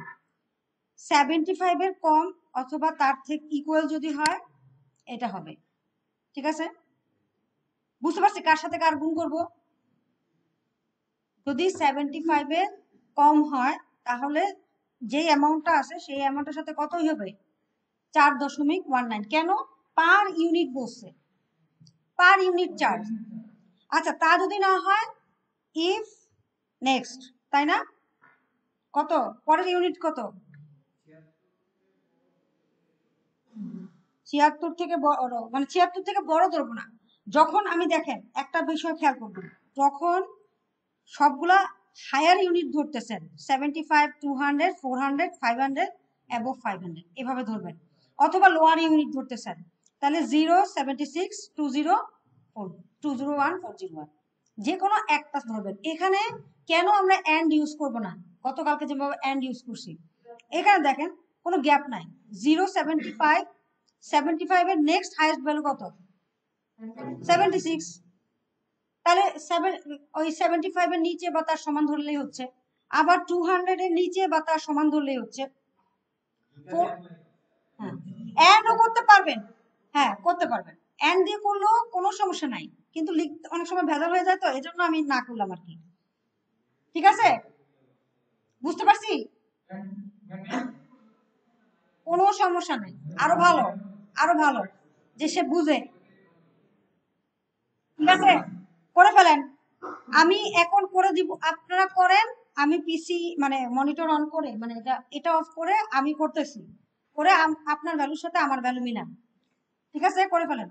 75 এর কম অথবা তার থেকে ইকুয়াল যদি হয় এটা হবে, ঠিক আছে। বুঝতে পারছি কার সাথে কার গুণ করব। যদি 75 এর কম হয় তাহলে যে অ্যামাউন্টটা আছে সেই অ্যামাউন্টের সাথে কতই হবে, 4.19। কেন, পার ইউনিট বলছে, পার ইউনিট চার্জ। আচ্ছা তা যদি না হয়, ইফ নেক্সট, তাই না, কত পরের ইউনিট কত, 76 থেকে বড়, মানে 76 থেকে বড় ধরবো না, যখন আমি দেখেন একটা বিষয় খেয়াল করবেন, যখন সবগুলা হায়ার ইউনিট ধরতেছেন 75, 200, 400, 500, অ্যাবভ 500 এভাবে ধরবেন, অথবা লোয়ার ইউনিট ধরতেছেন তাহলে 0, 76, 20, 201, 401 যে কোনো একটা ধরবেন। এখানে কেন আমরা এন্ড ইউজ করব না, গতকালকে যেভাবে এন্ড ইউজ করছি, এখানে দেখেন কোনো গ্যাপ নাই, 0, 75, 75 এর নেক্সট হাইয়েস্ট ভ্যালু কত, 76, তাহলে ওই 75 এর নিচে বা তার সমান ধরলেই হচ্ছে, আবার 200 এর নিচে বা তার সমান ধরলেই হচ্ছে। হ্যাঁ এন্ডও করতে পারবেন, হ্যাঁ করতে পারবেন, এন্ড দিয়ে করলেও কোনো সমস্যা নাই, কিন্তু লিখতে অনেক সময় ভেজাল হয়ে যায়, তো এজন্য আমি না করলাম আর কি, ঠিক আছে বুঝতে পারছি, কোনো সমস্যা নাই, আরো ভালো, আরো ভালো যে সে বুঝে, ঠিক আছে করে ফেলেন, আমি এখন করে দিব, আপনারা করেন, আমি পিসি মানে মনিটর অন করে, মানে এটা অফ করে আমি করতেছি, করে আপনার ভ্যালুর সাথে আমার ভ্যালু মিলান, ঠিক আছে করে ফেলেন,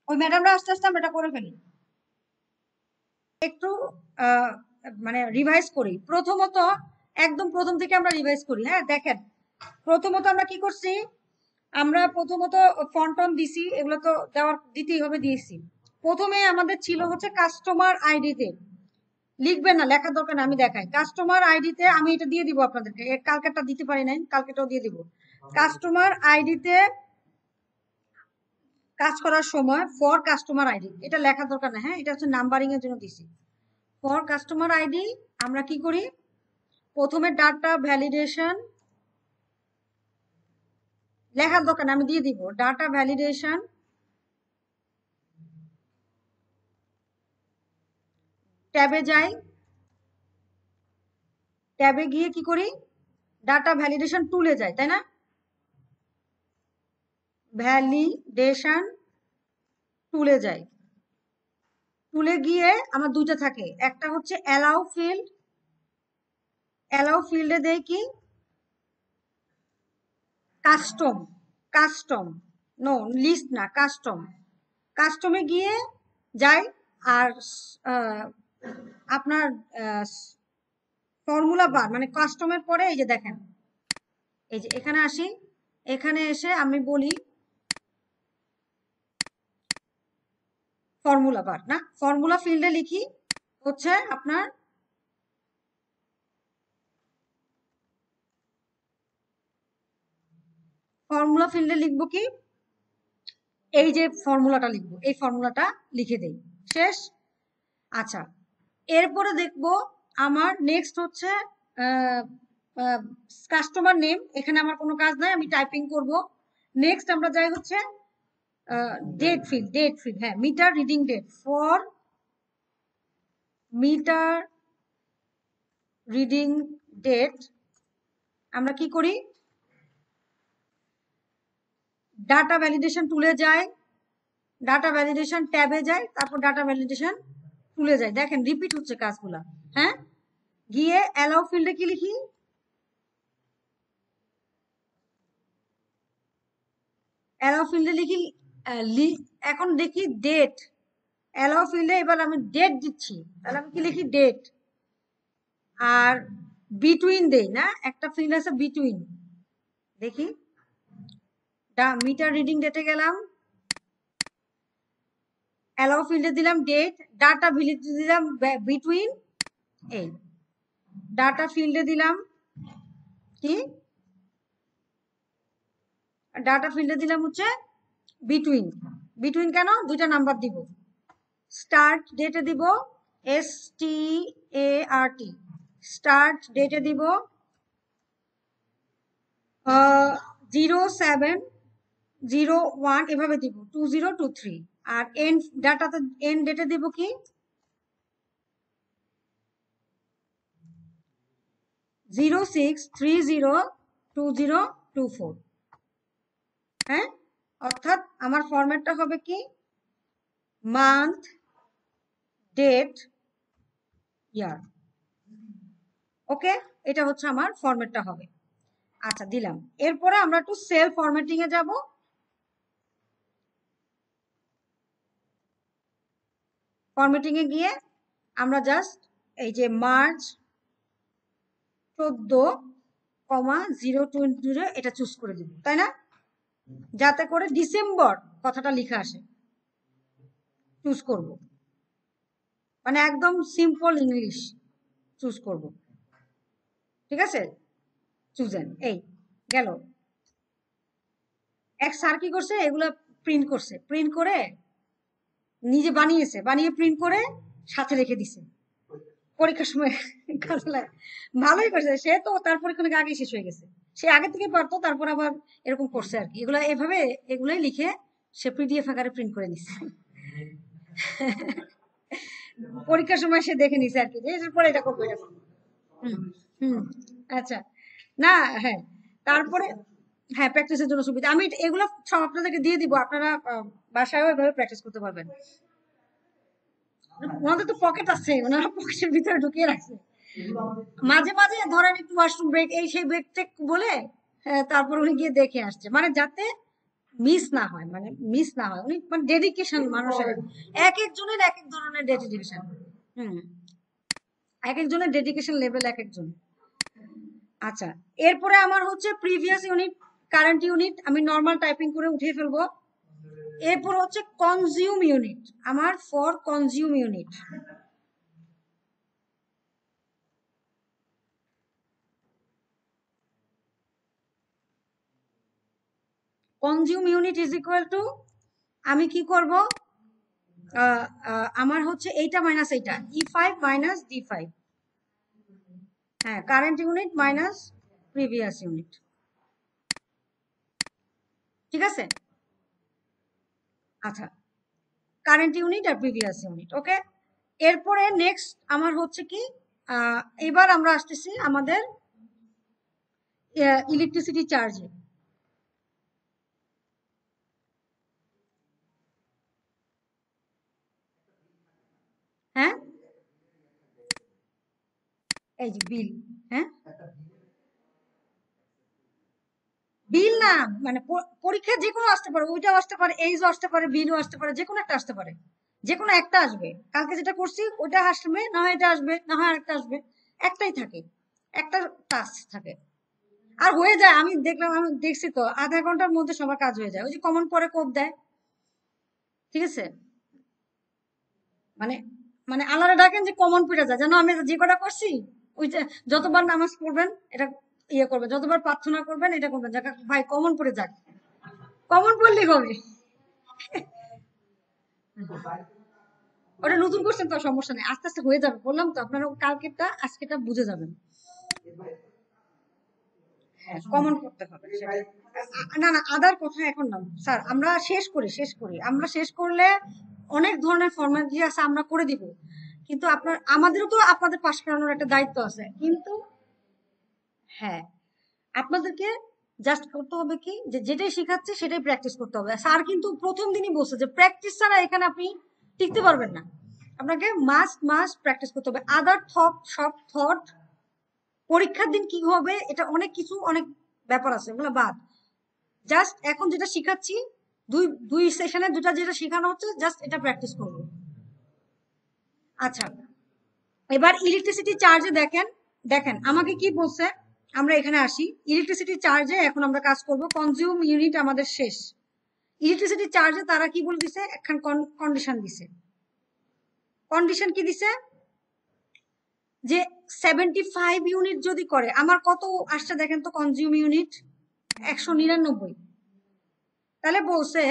ওই ম্যাডামরা আস্তে আস্তে আমরা এটা করে ফেলি। একটু মানে রিভাইজ করি, প্রথমত একদম প্রথম থেকে আমরা রিভাইজ করি, হ্যাঁ দেখেন প্রথমত আমরা কি করছি, আমরা প্রথমত ফন্ট অন দিছি, এগুলো তো দিতেই হবে, দিয়েছি। প্রথমে আমাদের ছিল হচ্ছে কাস্টমার আইডিতে, লিখবেন না, লেখার দরকার না, আমি দেখাই, কাস্টমার আইডিতে আমি এটা দিয়ে দিব আপনাদেরকে, কালকেরটা দিতে পারি নাই, কালকেটাও দিয়ে দিব, কাস্টমার আইডিতে কাজ করার সময় ফর কাস্টমার আইডি, এটা লেখার দরকার না, হ্যাঁ এটা হচ্ছে নাম্বারিং এর জন্য দিছি। ফর কাস্টমার আইডি আমরা কি করি, প্রথমে ডাটা ভ্যালিডেশন, লেখার দরকার না আমি দিয়ে দিব, ডাটা ভ্যালিডেশন ট্যাবে যাই, ট্যাবে গিয়ে কি করি, ডাটা ভ্যালিডেশন টুলে যাই, তাই না, ভ্যালিডেশন টুলে যাই, টুলে গিয়ে আমার দুইটা থাকে, একটা হচ্ছে অ্যালাউ ফিল্ড, অ্যালাউ ফিল্ডে দেই কি কাস্টম, কাস্টম নো লিস্ট না, কাস্টম, কাস্টমে গিয়ে যাই, আর আপনার ফর্মুলা বার মানে কাস্টমের পরে এই যে দেখেন, এই যে এখানে আসি, এখানে এসে আমি বলি ফর্মুলা বার, না ফর্মুলা ফিল্ডে লিখি হচ্ছে আপনার ফর্মুলা ফিল্ডে লিখবো কি, এই যে ফর্মুলাটা লিখবো, এই ফর্মুলাটা লিখে দেই, শেষ। আচ্ছা এরপরে দেখবো আমার নেক্সট হচ্ছে কাস্টমার নেম, এখানে আমার কোনো কাজ নাই, আমি টাইপিং করব। নেক্সট আমরা যাই হচ্ছে ডেট ফিল্ড, ডেট ফিল্ড, হ্যাঁ meter reading date, for meter reading date আমরা কি করি, ডাটা ভ্যালিডেশন টুলে যাই, ডাটা ভ্যালিডেশন ট্যাবে যাই, তারপর ডাটা ভ্যালিডেশন টুলে যাই, দেখেন রিপিট হচ্ছে কাজগুলা, হ্যাঁ গিয়ে অ্যালাউ ফিল্ডে কি লিখি, অ্যালাউ ফিল্ডে লিখি, এখন দেখি ডেট, অ্যালাউ ফিল্ডে এবার আমি ডেট দিচ্ছি, তাহলে আমি কি লিখি ডেট, আর বিটুইন দেই না, একটা ফিল্ড আছে বিটুইন, দেখি মিটার রিডিং ডেটে গেলাম, অ্যালাউ ফিল্ডে দিলাম ডেট, ডাটা ফিল্ডে দিলাম বিটুইন, এই ডাটা ফিল্ডে দিলাম কি, ডাটা ফিল্ডে দিলাম হচ্ছে বিটুইন। বিটুইন কেন, দুইটা নাম্বার দিব। স্টার্ট ডেটে দিব START, স্টার্ট ডেটে দিব 0701, এভাবে দিব 2023। আর এন্ড ডাটাতে এন্ড ডেটে দিব কি 06/30/2024। হ্যাঁ, অর্থাৎ আমার ফরম্যাটটা হবে কি মান্থ, ডেট, ইয়ার। ওকে, এটা হচ্ছে আমার ফরম্যাটটা হবে। আচ্ছা দিলাম। এরপরে আমরা একটু সেল ফরম্যাটিং এ যাব। ফরম্যাটিং এ গিয়ে আমরা জাস্ট এই যে মার্চ 14,020 এটা চুজ করে দিব, তাই না, যাতে করে ডিসেম্বর কথাটা লিখে আসে। চুজ করব, মানে একদম সিম্পল ইংলিশ চুজ করব, ঠিক আছে। চুজেন, এই গেল। এক স্যার কি করছে, এগুলো প্রিন্ট করছে, প্রিন্ট করে নিজে বানিয়েছে, বানিয়ে প্রিন্ট করে সাথে রেখে দিছে পরীক্ষার সময়। ভালোই করছে, সে তো তার পরীক্ষা অনেক আগে শেষ হয়ে গেছে, সে আগে থেকে পারতো, তারপর আবার এরকম করছে আর কি। এগুলা এভাবে এগুলাই লিখে সে PDF আকারে প্রিন্ট করে নিছে। পরীক্ষার সময় সে দেখে নিছে আর কি, যে এরপরে এটা করবো, এটা করবো। আচ্ছা, না হ্যাঁ, তারপরে হ্যাঁ প্র্যাকটিসের জন্য সুবিধা। আমি এগুলো সব আপনাদেরকে দিয়ে দিব, আপনারা বাসায়ও এভাবে প্র্যাকটিস করতে পারবেন। ওনাদের তো পকেট আছে, ওনারা পকেটের ভিতরে ঢুকিয়ে রাখছে। মাঝে মাঝে ধরেন একটু ওয়াশরুম ব্রেক, এই সেই ব্রেক টেক বলে তারপর উনি গিয়ে দেখে আসছে, মানে যাতে মিস না হয়, মানে মিস না হয়। উনি মানে ডেডিকেশন, মানুষের এক একজনের এক এক ধরনের ডেডিকেশন। এক একজনের ডেডিকেশন লেভেল এক একজন। আচ্ছা, এরপরে আমার হচ্ছে প্রিভিয়াস ইউনিট, কারেন্ট ইউনিট আমি নর্মাল টাইপিং করে উঠিয়ে ফেলবো। এরপর হচ্ছে কনজিউম ইউনিট, আমার for consume unit. Consume unit is equal two, আমি কি করব, আমার হচ্ছে এইটা মাইনাস এইটা, E5 মাইনাস D5। হ্যাঁ, current unit minus previous unit, ঠিক আছে। আচ্ছা, কারেন্ট ইউনিট আর প্রিভিয়াস ইউনিট, ওকে। এরপরে নেক্সট আমার হচ্ছে কি, এবার আমরা আসতেছি আমাদের ইলেকট্রিসিটি চার্জে। হ্যাঁ, এই যে বিল, হ্যাঁ বিল না, মানে পরীক্ষা যে কোনো আসতে পারে, ওইটাও আসতে পারে, এইজও আসতে পারে, বিলও আসতে পারে, যে কোনো একটা আসতে পারে, যে কোনো একটা আসবে। কালকে যেটা করছি ওইটা আসবে, না হয় এটা আসবে, না হয় আরেকটা আসবে, একটাই থাকে, একটা টাস্ক থাকে। আর হয়ে যায়, আমি দেখলাম, আমি দেখছি তো, আধা ঘন্টার মধ্যে সবার কাজ হয়ে যায়। ওই যে কমন পরে কোপ দেয়, ঠিক আছে, মানে মানে আল্লাহরে ডাকেন যে কমন পড়ে যায়, যেন আমি যে কটা করছি ওই যে যতবার নামাজ পড়বেন এটা ইয়ে করবেন, যতবার প্রার্থনা করবেন এটা করবেন, যাক ভাই কমন পড়ে যাক, কমন পড়লেই হবে। ওটা নতুন কোশ্চেন তো, সমস্যা নেই, আস্তে আস্তে হয়ে যাবে, বললাম তো আপনারা কালকেটা আজকেটা বুঝে যাবেন। হ্যাঁ, কমন করতে হবে না, না আদার কথা এখন না স্যার, আমরা শেষ করি, আমরা শেষ করলে অনেক ধরনের ফর্মালিটি আছে আমরা করে দিব, কিন্তু আপনার আমাদেরও তো আপনাদের পাশ করানোর একটা দায়িত্ব আছে, কিন্তু হ্যাঁ আপনাদেরকে জাস্ট করতে হবে কি, যে যেটাই শেখাচ্ছে সেটাই প্র্যাকটিস করতে হবে। স্যার কিন্তু প্রথম দিনই বলছে যে প্র্যাকটিস ছাড়া এখানে আপনি টিকতে পারবেন না, আপনাকে মাস্ট প্র্যাকটিস করতে হবে। আদার সব থট পরীক্ষার দিন কি হবে, এটা অনেক কিছু, অনেক ব্যাপার আছে, ওগুলো বাদ। জাস্ট এখন যেটা শিখাচ্ছি, দুই সেশনে দুটা যেটা শেখানো হচ্ছে, জাস্ট এটা প্র্যাকটিস করব। আচ্ছা, এবার ইলেকট্রিসিটি চার্জে দেখেন, দেখেন আমাকে কি বলছে, আমরা এখানে আসি, ইলেকট্রিসিটি চার্জে এখন আমরা কাজ করব। কনজিউম ইউনিট আমাদের শেষ, ইলেকট্রিসিটি চার্জে তারা কি বলে দিছে, একখান কন্ডিশন দিছে। কন্ডিশন কি দিছে, যে 75 ইউনিট যদি করে, আমার কত আসছে দেখেন তো কনজিউম ইউনিট 199। তাহলে বলছে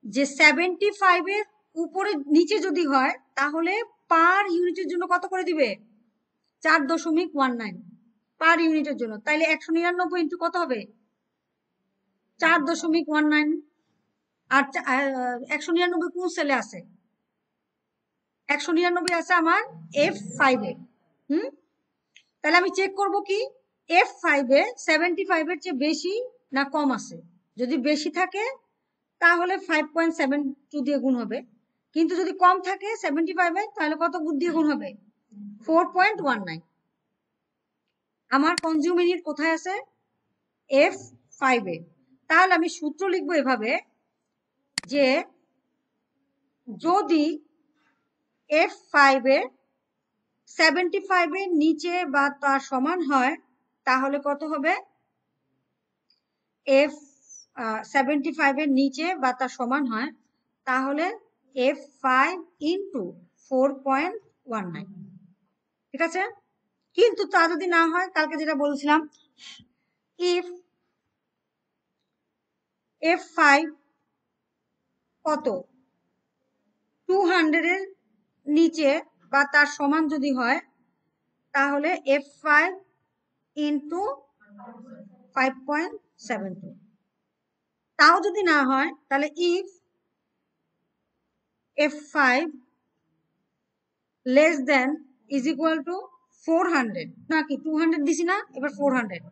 যে 75 এর উপরে নিচে যদি হয় তাহলে পার ইউনিটের জন্য কত করে দিবে, 4.19 পার ইউনিটের জন্য। তাইলে 199 ইন্টু কত হবে, 4.19। আর 199 কোন সেলে আছে, 199 আছে আমার F5 এ। তাহলে আমি চেক করব কি F5 এ 75 এর চেয়ে বেশি না কম আছে। যদি বেশি থাকে তাহলে 5.72 দিয়ে গুণ হবে, কিন্তু যদি কম থাকে 75 এ তাহলে কত গুণ দিয়ে গুণ হবে, 4.19। আমার কনজিউম ইউনিট কোথায় আছে, F5 এ। তাহলে আমি সূত্র লিখবো এভাবে, যে যদি F5 এ 75 এর নিচে বা তার সমান হয় তাহলে কত হবে, F75 এর নিচে বা তার সমান হয় তাহলে F5 ইন্টু 4.19, ঠিক আছে। কিন্তু তা যদি না হয়, কালকে যেটা বলছিলাম, ইফ F5 কত 200 এর নিচে বা তার সমান যদি হয় তাহলে F5 ইন্টু 5.72। তাও যদি না হয় তাহলে if F5 less than is equal two 400, নাকি 200 দিছি না, এবার 400,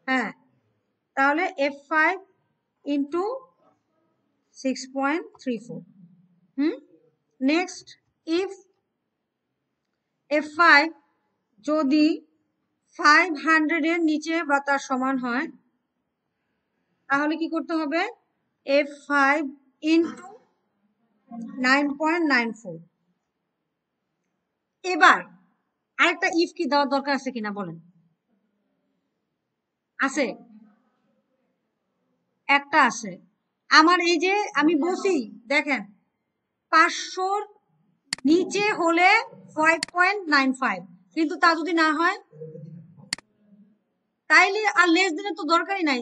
হ্যাঁ, তাহলে F5 into 6.34। Next, if F5 যদি 500 এর নিচে বা তার সমান হয় তাহলে কি করতে হবে, F5 ইন্টু 9.94। এবার আরেকটা ইফ কি দেওয়ার দরকার আছে কিনা বলেন, আছে, একটা আছে আমার। এই যে আমি বলছি দেখেন 500 নিচে হলে 5.95, কিন্তু তা যদি না হয় তাইলে আর লেস দেনের তো দরকারই নাই।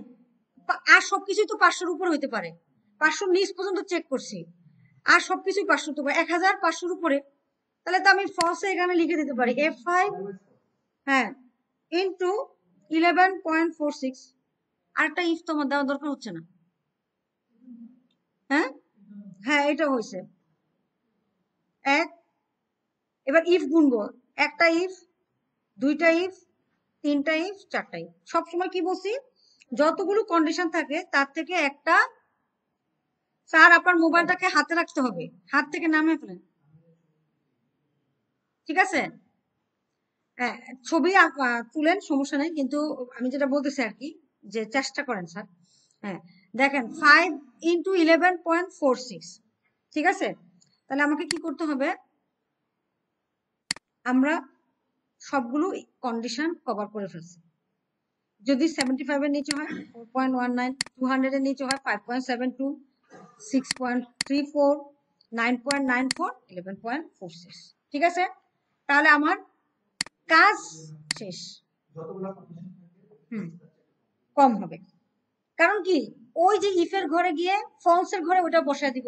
আর সবকিছুই তো 500 উপরে হইতে পারে, 500 নিচ পর্যন্ত চেক করছি, আর সবকিছুই 500 তো 1500 উপরে। তাহলে তো আমি ফলসে এখানে লিখে দিতে পারি F5, হ্যাঁ, ইন্টু 11.46। আরেকটা ইফ তোমার দেওয়ার দরকার হচ্ছে না, হ্যাঁ হ্যাঁ এটা হয়েছে এক। এবার ইফ গুনবো, একটা ইফ, দুইটা ইফ, তিনটা ইফ, চারটা ইফ। সবসময় কি বলছি, যতগুলো কন্ডিশন থাকে তার থেকে একটা, স্যার আপনার মোবাইলটাকে হাতে রাখতে হবে, হাত থেকে নামিয়ে ফেলেন, ঠিক আছে। হ্যাঁ, ছবি তুলেন, সমস্যা নেই, কিন্তু আমি যেটা বলতেছি আর কি, যে চেষ্টা করেন স্যার। হ্যাঁ, দেখেন 5 ইন্টু 11.46, ঠিক আছে। তাহলে আমাকে কি করতে হবে, আমরা সবগুলো কন্ডিশন কভার করে ফেলছি। যদি 75 এর নিচে হয় 4.19, 200 এর নিচে হয় 5.72, 6.34, 9.94, 11.46, ঠিক আছে। তাহলে আমার কাজ শেষ। কম হবে, কারণ কি ওই যে ইফের ঘরে গিয়ে ফলসের ঘরে ওটা বসায় দিব।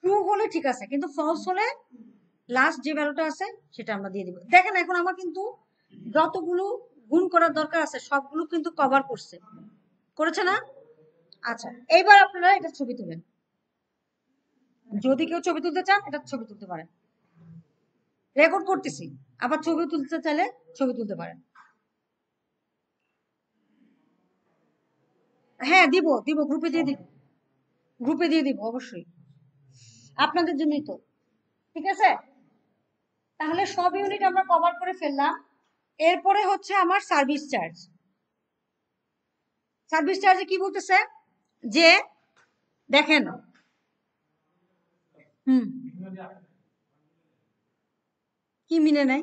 ট্রু হলে ঠিক আছে, কিন্তু ফলস হলে লাস্ট যে ভ্যালুটা আছে সেটা আমরা দিয়ে দিব। দেখেন এখন আমার কিন্তু যতগুলো গুণ করার দরকার আছে সবগুলো কিন্তু কভার করেছে না। আচ্ছা, এইবার আপনারা এটা ছবি তুলেন, যদি কেউ ছবি তুলতে চান এটা ছবি তুলতে পারেন, রেকর্ড করতেছি, আবার ছবি তুলতে চাইলে ছবি তুলতে পারেন। হ্যাঁ দিব দিব, গ্রুপে দিয়ে দিব অবশ্যই, আপনাদের জন্যই তো, ঠিক আছে। তাহলে সব ইউনিট আমরা কভার করে ফেললাম। এরপরে হচ্ছে আমার সার্ভিস চার্জ। সার্ভিস চার্জে কি বলতেছে, যে দেখেন কি মিলে নাই,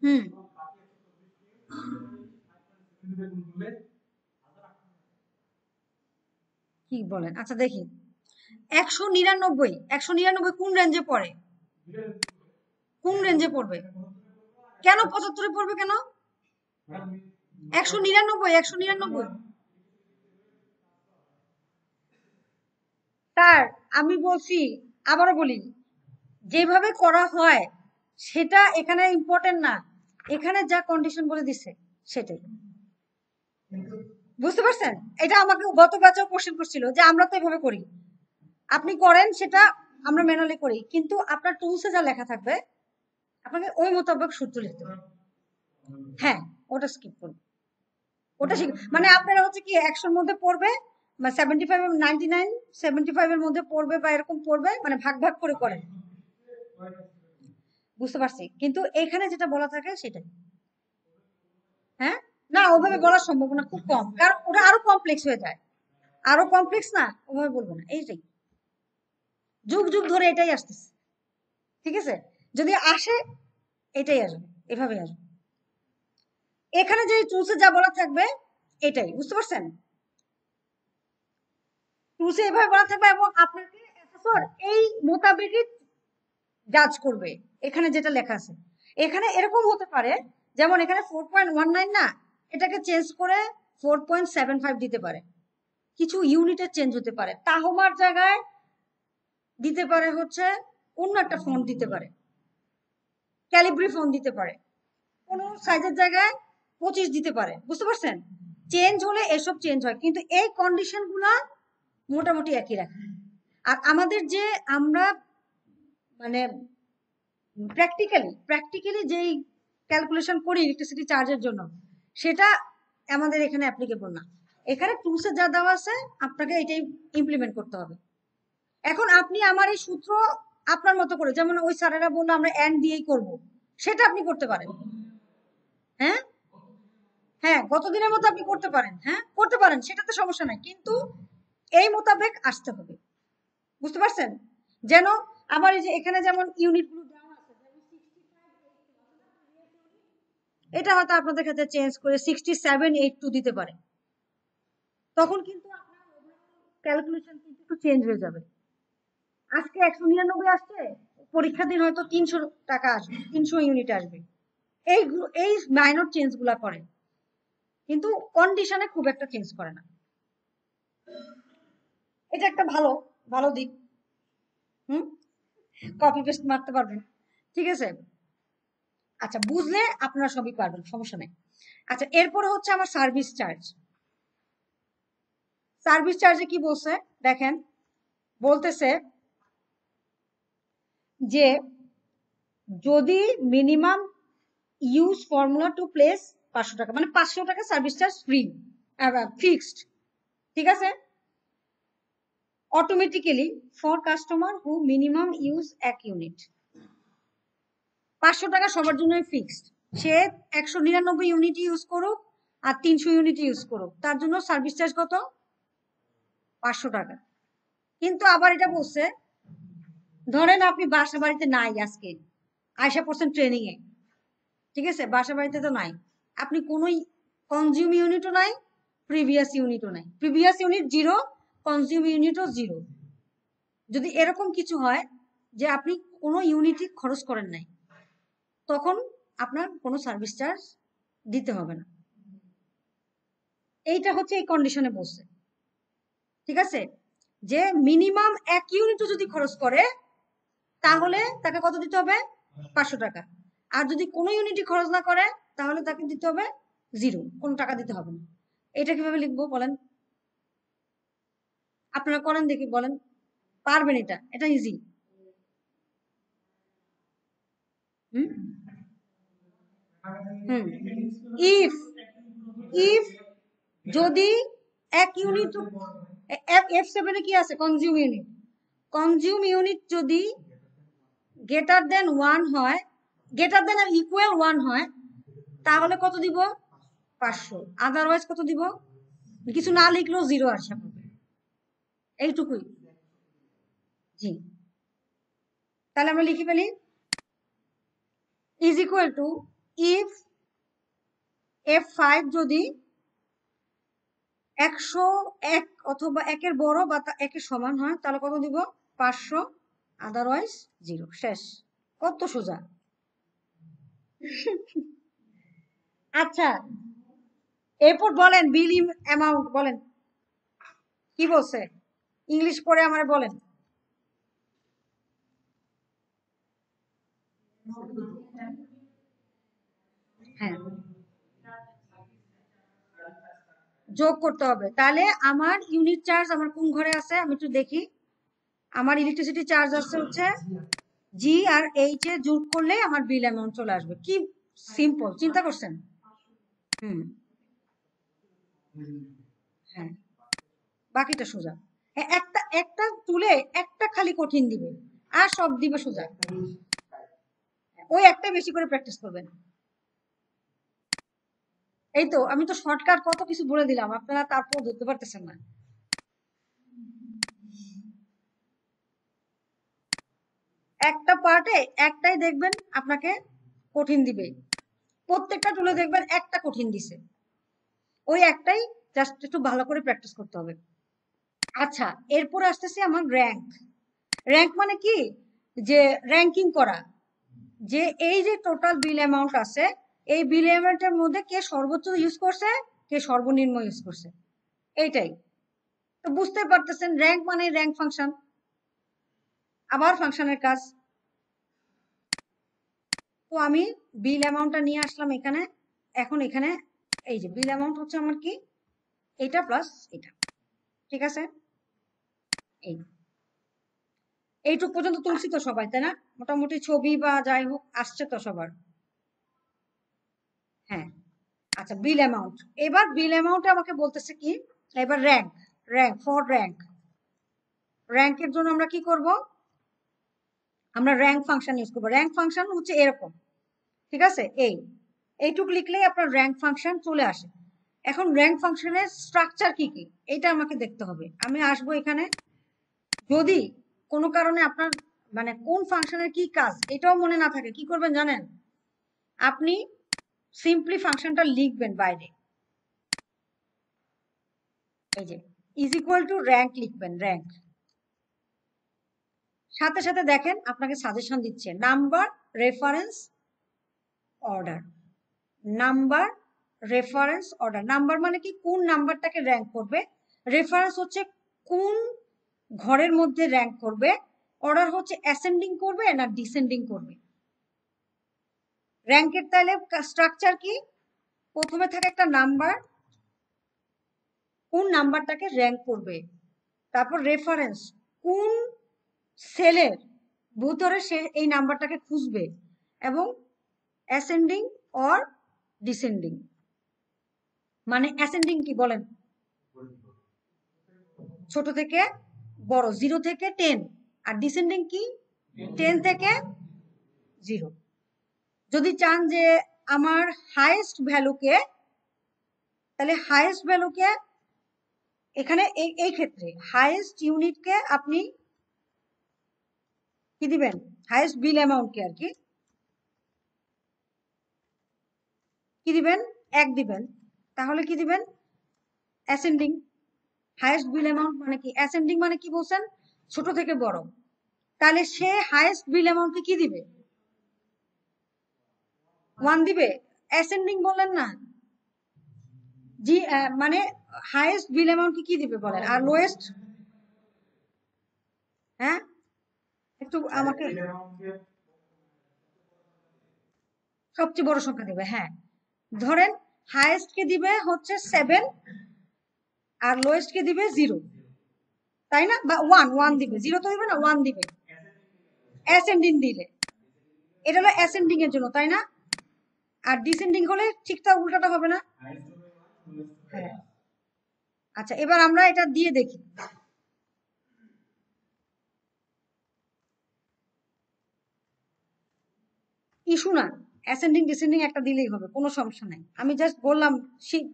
হুম কি বলেন? আচ্ছা দেখি, 199 কোন রেঞ্জে পড়ে? কোন রেঞ্জে পড়বে? কেন 75-এ পড়বে কেন? 199 স্যার, আমি বলছি, আবারও বলি, যেভাবে করা হয় সেটা এখানে ইম্পর্টেন্ট না, এখানে যা কন্ডিশন বলে দিছে সেটাই। বুঝতে পারছেন? এটা আমাকে গত ব্যাচেও কোশ্চেন করছিল যে আমরা তো এভাবে করি, আপনি করেন সেটা, আমরা ম্যানুয়ালি করি, কিন্তু আপনার টুলসে যা লেখা থাকবে আপনাকে ওই মোতাবেক সূত্র লিখতে হবে। হ্যাঁ, ওটা স্কিপ করুন, ওটা মানে আপনারা হচ্ছে কি 100-র মধ্যে পড়বে, বা 75 এবং 99, 75 এর মধ্যে পড়বে বা এরকম পড়বে, মানে ভাগ ভাগ করে করেন। বুঝতে পারছি, কিন্তু এখানে যেটা বলা থাকে সেটাই। হ্যাঁ, না ওভাবে বলার সম্ভাবনা খুব কম, কারণ ওটা আরো কমপ্লেক্স হয়ে যায়। আরো কমপ্লেক্স না, ওভাবে বলবো না, এইটাই যুগ যুগ ধরে এটাই আসতেছে। ঠিক আছে, যদি আসে এটাই আসবে, এভাবে আসবে। এখানে যে টুলসে যা বলা থাকবে এটাই, বুঝতে পারছেন? টুলসে এভাবে বলা থাকবে এবং আপনাকে অ্যাসেসর এই মোতাবেকই জাজ করবে। এখানে যেটা লেখা আছে, এখানে এরকম হতে পারে, যেমন এখানে 4.19 না, এটাকে চেঞ্জ করে 4.75 দিতে পারে, কিছু ইউনিটের চেঞ্জ হতে পারে, তাহমার জায়গায় দিতে পারে হচ্ছে অন্য একটা ফন্ট দিতে পারে, ক্যালিব্রি ফন্ট দিতে পারে, কোন সাইজের জায়গায় 25 দিতে পারে। বুঝতে পারছেন? চেঞ্জ হলে এসব চেঞ্জ হয়, কিন্তু এই কন্ডিশন গুলা মোটামুটি একই রাখে। আর আমাদের যে আমরা মানে প্র্যাকটিক্যালি যেই ক্যালকুলেশন করি ইলেকট্রিসিটি চার্জের জন্য, সেটা আমাদের এখানে অ্যাপ্লিকেবল না। এখানে টুলসে যা দেওয়া আছে আপনাকে এটাই ইমপ্লিমেন্ট করতে হবে। এখন আপনি আমার এই সূত্র আপনার মতো করে, যেমন ওই স্যারেরা বললো আমরা এন্ড দিয়েই করব, সেটা আপনি করতে পারেন। হ্যাঁ হ্যাঁ, গতদিনের মতো আপনি করতে পারেন, হ্যাঁ করতে পারেন, সেটাতে সমস্যা নাই, কিন্তু এই মোতাবেক আসতে হবে। বুঝতে পারছেন? যেন আমার এই যে এখানে যেমন ইউনিট গুলো দেওয়া আছে, এটা হয়তো আপনাদের ক্ষেত্রে চেঞ্জ করে 6782 দিতে পারে, তখন কিন্তু আপনার ক্যালকুলেশন কিন্তু একটু চেঞ্জ হয়ে যাবে। আজকে 199 আসছে, পরীক্ষার দিন হয়তো 300 টাকা আসবে, 300 ইউনিট আসবে। এই মাইনর চেঞ্জ গুলা করে, কিন্তু কন্ডিশনে খুব একটা চেঞ্জ করে না। এটা একটা ভালো ভালো দিক। হুম, কপি পেস্ট মারতে পারবেন। ঠিক আছে, আচ্ছা বুঝলে আপনারা সবই পারবেন, সমস্যা নেই। আচ্ছা, এরপরে হচ্ছে আমার সার্ভিস চার্জ। সার্ভিস চার্জে কি বলছে দেখেন, বলতেছে যে যদি minimum use formula to place 500 টাকা, মানে 500 টাকা সার্ভিস চার্জ ফ্রি, ফিক্সড। ঠিক আছে, automatically for customer who minimum use 1 unit, 500 টাকা সবার জন্যই ফিক্সড। সে 199 ইউনিট ইউজ করুক আর 300 ইউনিট ইউজ করুক, তার জন্য সার্ভিস চার্জ কত? 500 টাকা। কিন্তু আবার এটা বলছে, ধরেন আপনি বাসা বাড়িতে নাই, আজকে আয়সা পড়ছেন ট্রেনিং এ, ঠিক আছে, বাসা বাড়িতে তো নাই, আপনি কোন কনজিউম ইউনিটও নাই, প্রিভিয়াস ইউনিটও নাই, প্রিভিয়াস ইউনিট জিরো, কনজিউম ইউনিটও জিরো। যদি এরকম কিছু হয় যে আপনি কোনো ইউনিটই খরচ করেন নাই, তখন আপনার কোনো সার্ভিস চার্জ দিতে হবে না। এইটা হচ্ছে এই কন্ডিশনে বলছে। ঠিক আছে, যে মিনিমাম 1 ইউনিটও যদি খরচ করে তাহলে তাকে কত দিতে হবে? 500 টাকা। আর যদি কোনো ইউনিটই খরচ না করে তাহলে তাকে দিতে হবে জিরো, কোনো টাকা দিতে হবে না। এটা কিভাবে লিখবো বলেন? আপনারা করেন দেখি, বলেন পারবেন? এটা এটা easy. Hmm hmm if if যদি 1 ইউনিট, F7 এ কি আছে? Consume unit. কনজিউম ইউনিট যদি গ্রেটার দেন 1 হয়, গ্রেটার দেন আর ইকুয়াল 1 হয়, তাহলে কত দিব? 500। আদারওয়াইজ কত দিব? কিছু না লিখলেও জিরো আসে, এইটুকুই। জি, তাহলে আমরা লিখে ফেলি। Is equal two if F5 যদি 101 অথবা 1-এর বড় বা 1-এর সমান হয় তাহলে কত দিব? 500, আদারওয়াইজ 0। শেষ। কত সোজা। আচ্ছা, এরপর বলেন বিল অ্যামাউন্ট বলেন কি বলছে, ইংলিশ পড়ে আমারে বলেন। হ্যাঁ, যোগ করতে হবে। তাহলে আমার ইউনিট চার্জ আমার কোন ঘরে আছে আমি একটু দেখি। আমার ইলেকট্রিসিটি চার্জ আছে হচ্ছে জি আর এইচ এ যোগ করলে আমার বিল অ্যামাউন্ট চলে আসবে। কি সিম্পল, চিন্তা করছেন? হুম, হ্যাঁ, বাকিটা সোজা। একটা একটা তুলে একটা খালি কঠিন দিবে আর সব দিবে সোজা। ওই একটা বেশি করে প্র্যাকটিস করবেন। এই তো আমি তো শর্টকাট কত কিছু বলে দিলাম, আপনারা তারপর ধরতে পারতেছেন না। একটা পার্টে একটাই দেখবেন আপনাকে কঠিন দিবে, প্রত্যেকটা টুলে দেখবেন একটা কঠিন দিছে, ওই একটাই জাস্ট একটু ভালো করে প্র্যাকটিস করতে হবে। আচ্ছা, এরপর আসতেছে আমার র্যাঙ্ক। র্যাঙ্ক মানে কি? যে র্যাঙ্কিং করা, যে এই যে টোটাল বিল অ্যামাউন্ট আছে এই বিল অ্যামাউন্টের মধ্যে কে সর্বোচ্চ ইউজ করছে কে সর্বনিম্ন ইউজ করছে, এইটাই তো বুঝতে পারতেছেন। র্যাঙ্ক মানে র্যাঙ্ক ফাংশন, আবার ফাংশনের কাজ। তো আমি বিল অ্যামাউন্টটা নিয়ে আসলাম এখানে। এখন এখানে এই যে বিল অ্যামাউন্ট হচ্ছে আমার কি, এটা প্লাস এটা, ঠিক আছে? এই এইটুক পর্যন্ত তুলছি তো সবাই, তাই না? মোটামুটি ছবি বা যাই হোক আসছে তো সবার? হ্যাঁ। আচ্ছা, বিল অ্যামাউন্ট। এবার বিল অ্যামাউন্ট আমাকে বলতেছে কি, এবার র্যাঙ্ক, র্যাঙ্ক ফর র্যাঙ্ক। র্যাঙ্কের জন্য আমরা কি করব? আমরা র্যাঙ্ক ফাংশন ইউজ করবো। র্যাঙ্ক ফাংশন হচ্ছে এরকম, ঠিক আছে? এইটুক লিখলেই আপনার র্যাঙ্ক ফাংশন চলে আসে। এখন র্যাঙ্ক ফাংশনের স্ট্রাকচার কি কি এটা আমাকে দেখতে হবে। আমি আসবো এখানে, যদি কোনো কারণে আপনার মানে কোন ফাংশনের কি কাজ এটাও মনে না থাকে, কি করবেন জানেন? আপনি সিম্পলি ফাংশনটা লিখবেন বাইরে, এই যে ইজ ইকুয়াল টু র্যাঙ্ক লিখবেন, র্যাঙ্ক। সাথে সাথে দেখেন আপনাকে সাজেশন দিচ্ছে number reference order. Number reference order, number মানে কি কোন নাম্বারটাকে র্যাঙ্ক করবে, রেফারেন্স হচ্ছে কোন ঘরের মধ্যে র্যাঙ্ক করবে, অর্ডার হচ্ছে অ্যাসেন্ডিং করবে না ডিসেন্ডিং করবে। র্যাঙ্কের তাহলে স্ট্রাকচার কি, প্রথমে থাকে একটা নাম্বার, কোন নাম্বারটাকে র্যাঙ্ক করবে, তারপর রেফারেন্স কোন সেলের ভিতরে সে এই নাম্বারটাকে খুঁজবে, এবং অ্যাসেন্ডিং অর ডিসেন্ডিং। মানে অ্যাসেন্ডিং কি বলেন? ছোট থেকে বড়, 0 থেকে 10। আর ডিসেন্ডিং কি? 10 থেকে 0। যদি চান যে আমার হাইয়েস্ট ভ্যালুকে, তাহলে হাইয়েস্ট ভ্যালুকে এখানে এই ক্ষেত্রে হাইয়েস্ট ইউনিটকে আপনি কি দিবেন? হাইয়েস্ট বিল অ্যামাউন্টকে আর কি দিবেন? 1 দিবেন। তাহলে কি দিবেন? অ্যাসেন্ডিং। হাইয়েস্ট বিল অ্যামাউন্ট মানে কি? অ্যাসেন্ডিং মানে কি বলছেন? ছোট থেকে বড়। তাহলে সে হাইয়েস্ট বিল অ্যামাউন্টকে কি দিবে? 1 দিবে। অ্যাসেন্ডিং বললেন না? জি, মানে হাইয়েস্ট বিল অ্যামাউন্টকে কি দিবে বলেন, আর লোয়েস্ট? হ্যাঁ, একটু আমাকে সবচেয়ে বড় সংখ্যা দিবে। হ্যাঁ, ধরেন হাইয়েস্ট কে দিবে হচ্ছে 7 আর লোয়েস্ট কে দিবে 0, তাই না? বা 1 দিবে, 0 তো দিবে না, 1 দিবে অ্যাসেন্ডিং দিলে। এটা হলো অ্যাসেন্ডিং এর জন্য, তাই না? আর ডিসেন্ডিং হলে ঠিকটা উল্টাটা হবে না? হ্যাঁ। আচ্ছা, এবার আমরা এটা দিয়ে দেখি। ইস্যু না, অ্যাসেন্ডিং ডিসেন্ডিং একটা দিলেই হবে, কোনো সমস্যা নাই। আমি জাস্ট বললাম,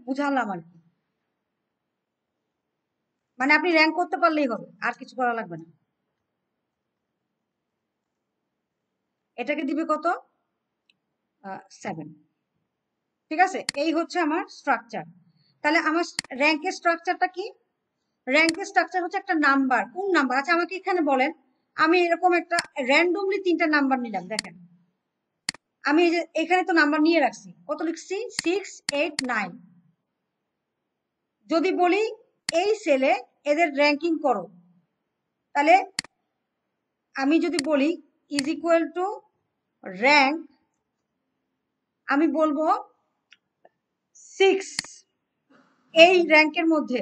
বুঝালাম আর কি। মানে আপনি র্যাঙ্ক করতে পারলেই হবে, আর কিছু করা লাগবে না। এটাকে দিবে কত? 7। ঠিক আছে, এই হচ্ছে আমার স্ট্রাকচার। তাহলে আমার র্যাঙ্কের স্ট্রাকচারটা কি? র্যাঙ্কের স্ট্রাকচার হচ্ছে একটা নাম্বার। কোন নাম্বার? আচ্ছা আমাকে এখানে বলেন, আমি এরকম একটা র্যান্ডমলি 3টা নাম্বার নিলাম। দেখেন আমি এই যে এখানে তো নাম্বার নিয়ে রাখছি, কত লিখছি? 6, 8, 9। যদি বলি এই সেলে এদের র্যাঙ্কিং করো, তাহলে আমি যদি বলি ইজ ইকুয়াল টু র্যাঙ্ক, আমি বলবো 6, এই র্যাঙ্কের মধ্যে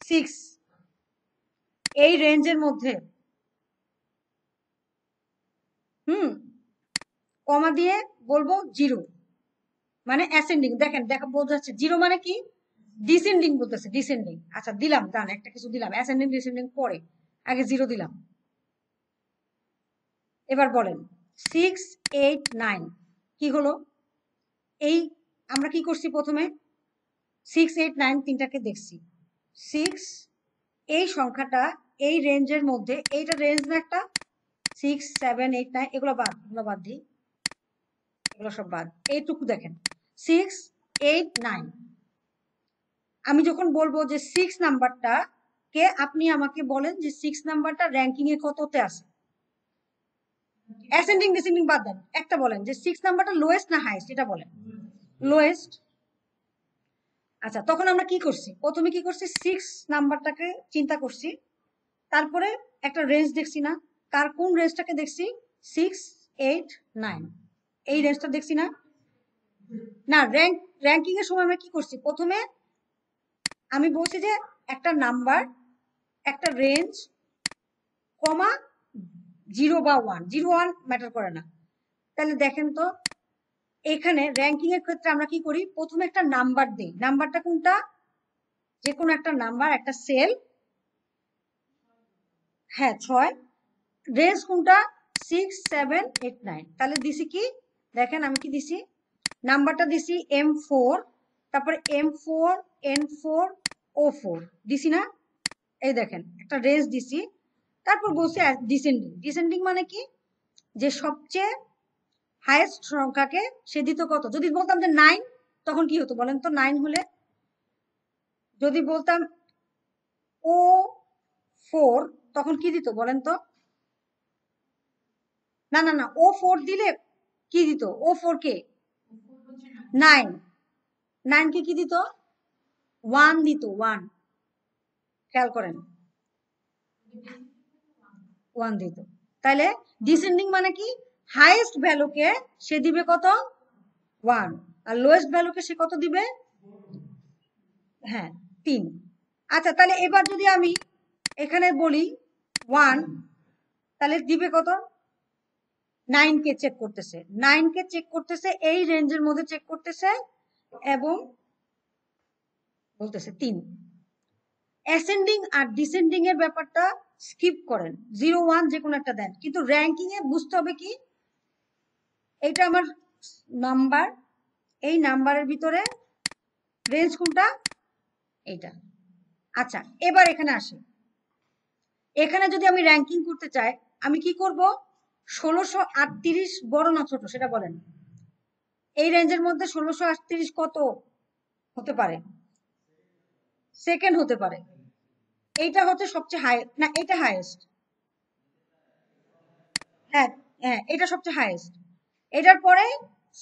6, এই রেঞ্জের মধ্যে, কমা দিয়ে বলবো 0, মানে অ্যাসেন্ডিং। দেখেন দেখা বোঝাচ্ছে 0 মানে কি? ডিসেন্ডিং বলতেছে, ডিসেন্ডিং। আচ্ছা দিলাম, ডান, একটা কিছু দিলাম, অ্যাসেন্ডিং ডিসেন্ডিং পরে, আগে 0 দিলাম। এবার বলেন 6, 8, 9 কি হলো? এই আমরা কি করছি? প্রথমে 6, 8, 9 তিনটাকে দেখছি। 6 এই সংখ্যাটা এই রেঞ্জের মধ্যে, এইটা রেঞ্জ না একটা? 6, 7, 8, 9 এগুলো বাদ, এগুলো বাদ দিই, এগুলো সব বাদ। এইটুকু দেখেন 6, 8, 9। আমি যখন বলবো যে 6 নাম্বারটা কে, আপনি আমাকে বলেন যে 6 নাম্বারটা র্যাঙ্কিং এ কততে আছে? অ্যাসেন্ডিং ডিসেন্ডিং বাদ দেন, একটা বলেন যে 6 নাম্বারটা লোয়েস্ট না হাইয়েস্ট, এটা বলেন। লোয়েস্ট। আচ্ছা তখন আমরা কি করছি? প্রথমে কি করছি? 6 নাম্বারটাকে চিন্তা করছি, তারপরে একটা রেঞ্জ দেখছি না? কার কোন রেঞ্জটাকে দেখছি? 6, 8, 9 এই রেঞ্জটা দেখছি না? না, র্যাঙ্কিং এর সময় আমরা কি করছি? প্রথমে আমি বলছি যে একটা নাম্বার, একটা রেঞ্জ, কমা 0 বা 1, 0, 1 ম্যাটার করে না। তাহলে দেখেন তো এখানে র্যাঙ্কিং এর ক্ষেত্রে আমরা কি করি? প্রথমে একটা নাম্বার দেই। নাম্বারটা কোনটা? যে কোনো একটা নাম্বার, একটা সেল, হ্যাঁ 6, রেঞ্জ কোনটা? 6, 7, 8, 9। তাহলে দিছি কি? দেখেন আমি কি দিছি? নাম্বারটা দিছি M4, তারপরে M4, N4, O4 দিছি না? এই দেখেন একটা রেঞ্জ দিছি, তারপর বলছি ডিসেন্ডিং। ডিসেন্ডিং মানে কি? যে সবচেয়ে হাইয়েস্ট সংখ্যাকে সে দিত কত? যদি বলতাম যে 9 তখন কি হতো বলেন তো? 9 হলে যদি বলতাম O4 তখন কি দিত বলেন তো? না না না, O4 দিলে কি দিত? O4 কে 9, 9 কে কি দিত? 1 দিত, 1। খেয়াল করেন 1 দিত। তাহলে ডিসেন্ডিং মানে কি? হাইয়েস্ট ভ্যালুকে সে দিবে কত? 1। আর লোয়েস্ট ভ্যালুকে সে কত দিবে? হ্যাঁ 3। আচ্ছা তাহলে এবার যদি আমি এখানে বলি 1, তাহলে দিবে কত? 9 কে চেক করতেছে, 9 কে চেক করতেছে, এই রেঞ্জের মধ্যে চেক করতেছে, এবং বলতেছে 3। অ্যাসেন্ডিং আর ডিসেন্ডিং এর ব্যাপারটা স্কিপ করেন, 0, 1 যে কোনো একটা দেন, কিন্তু র্যাঙ্কিং এ বুঝতে হবে কি? এটা আমার নাম্বার, এই নাম্বারের ভিতরে রেঞ্জ কোনটা? এইটা। আচ্ছা এবার এখানে আসি, এখানে যদি আমি র্যাঙ্কিং করতে চাই আমি কি করব? 1638 বড় না ছোট সেটা বলেন? এই রেঞ্জের মধ্যে 1638 কত হতে পারে? সেকেন্ড হতে পারে। এইটা হচ্ছে সবচেয়ে হাই, না এটা হাইয়েস্ট। হ্যাঁ হ্যাঁ এটা সবচেয়ে হাইয়েস্ট। এটার পরে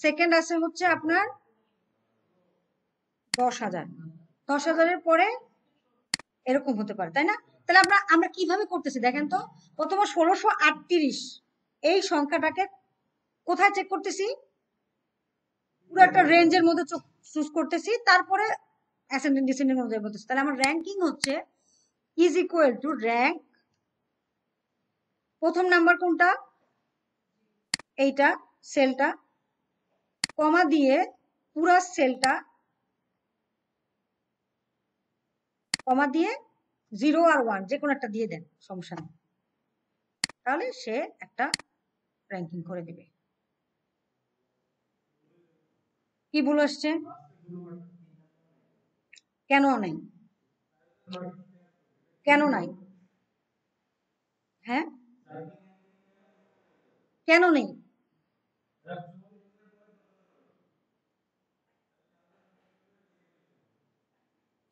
সেকেন্ড আছে হচ্ছে আপনার 10,000। 10,000-এর পরে এরকম হতে পারে, তাই না? তাহলে আমরা আমরা কিভাবে করতেছি দেখেন তো? প্রথমে 1638 এই সংখ্যাটাকে কোথায় চেক করতেছি? পুরো একটা রেঞ্জের মধ্যে চুজ করতেছি, তারপরে অ্যাসেন্ডেন্ট ডিসেন্ডেন্ট মধ্যে বলতেছি। তাহলে আমার র্যাঙ্কিং হচ্ছে ইজ ইকুয়াল টু র্যাঙ্ক, প্রথম নাম্বার কোনটা? এইটা সেলটা, কমা দিয়ে পুরা সেলটা, কমা দিয়ে 0 আর 1 যে কোনো একটা দিয়ে দেন, সমস্যা নেই। তাহলে সে একটা র্যাঙ্কিং করে দিবে। কি ভুল আসছে? কেন নাই? কেন নাই? হ্যাঁ কেন নেই?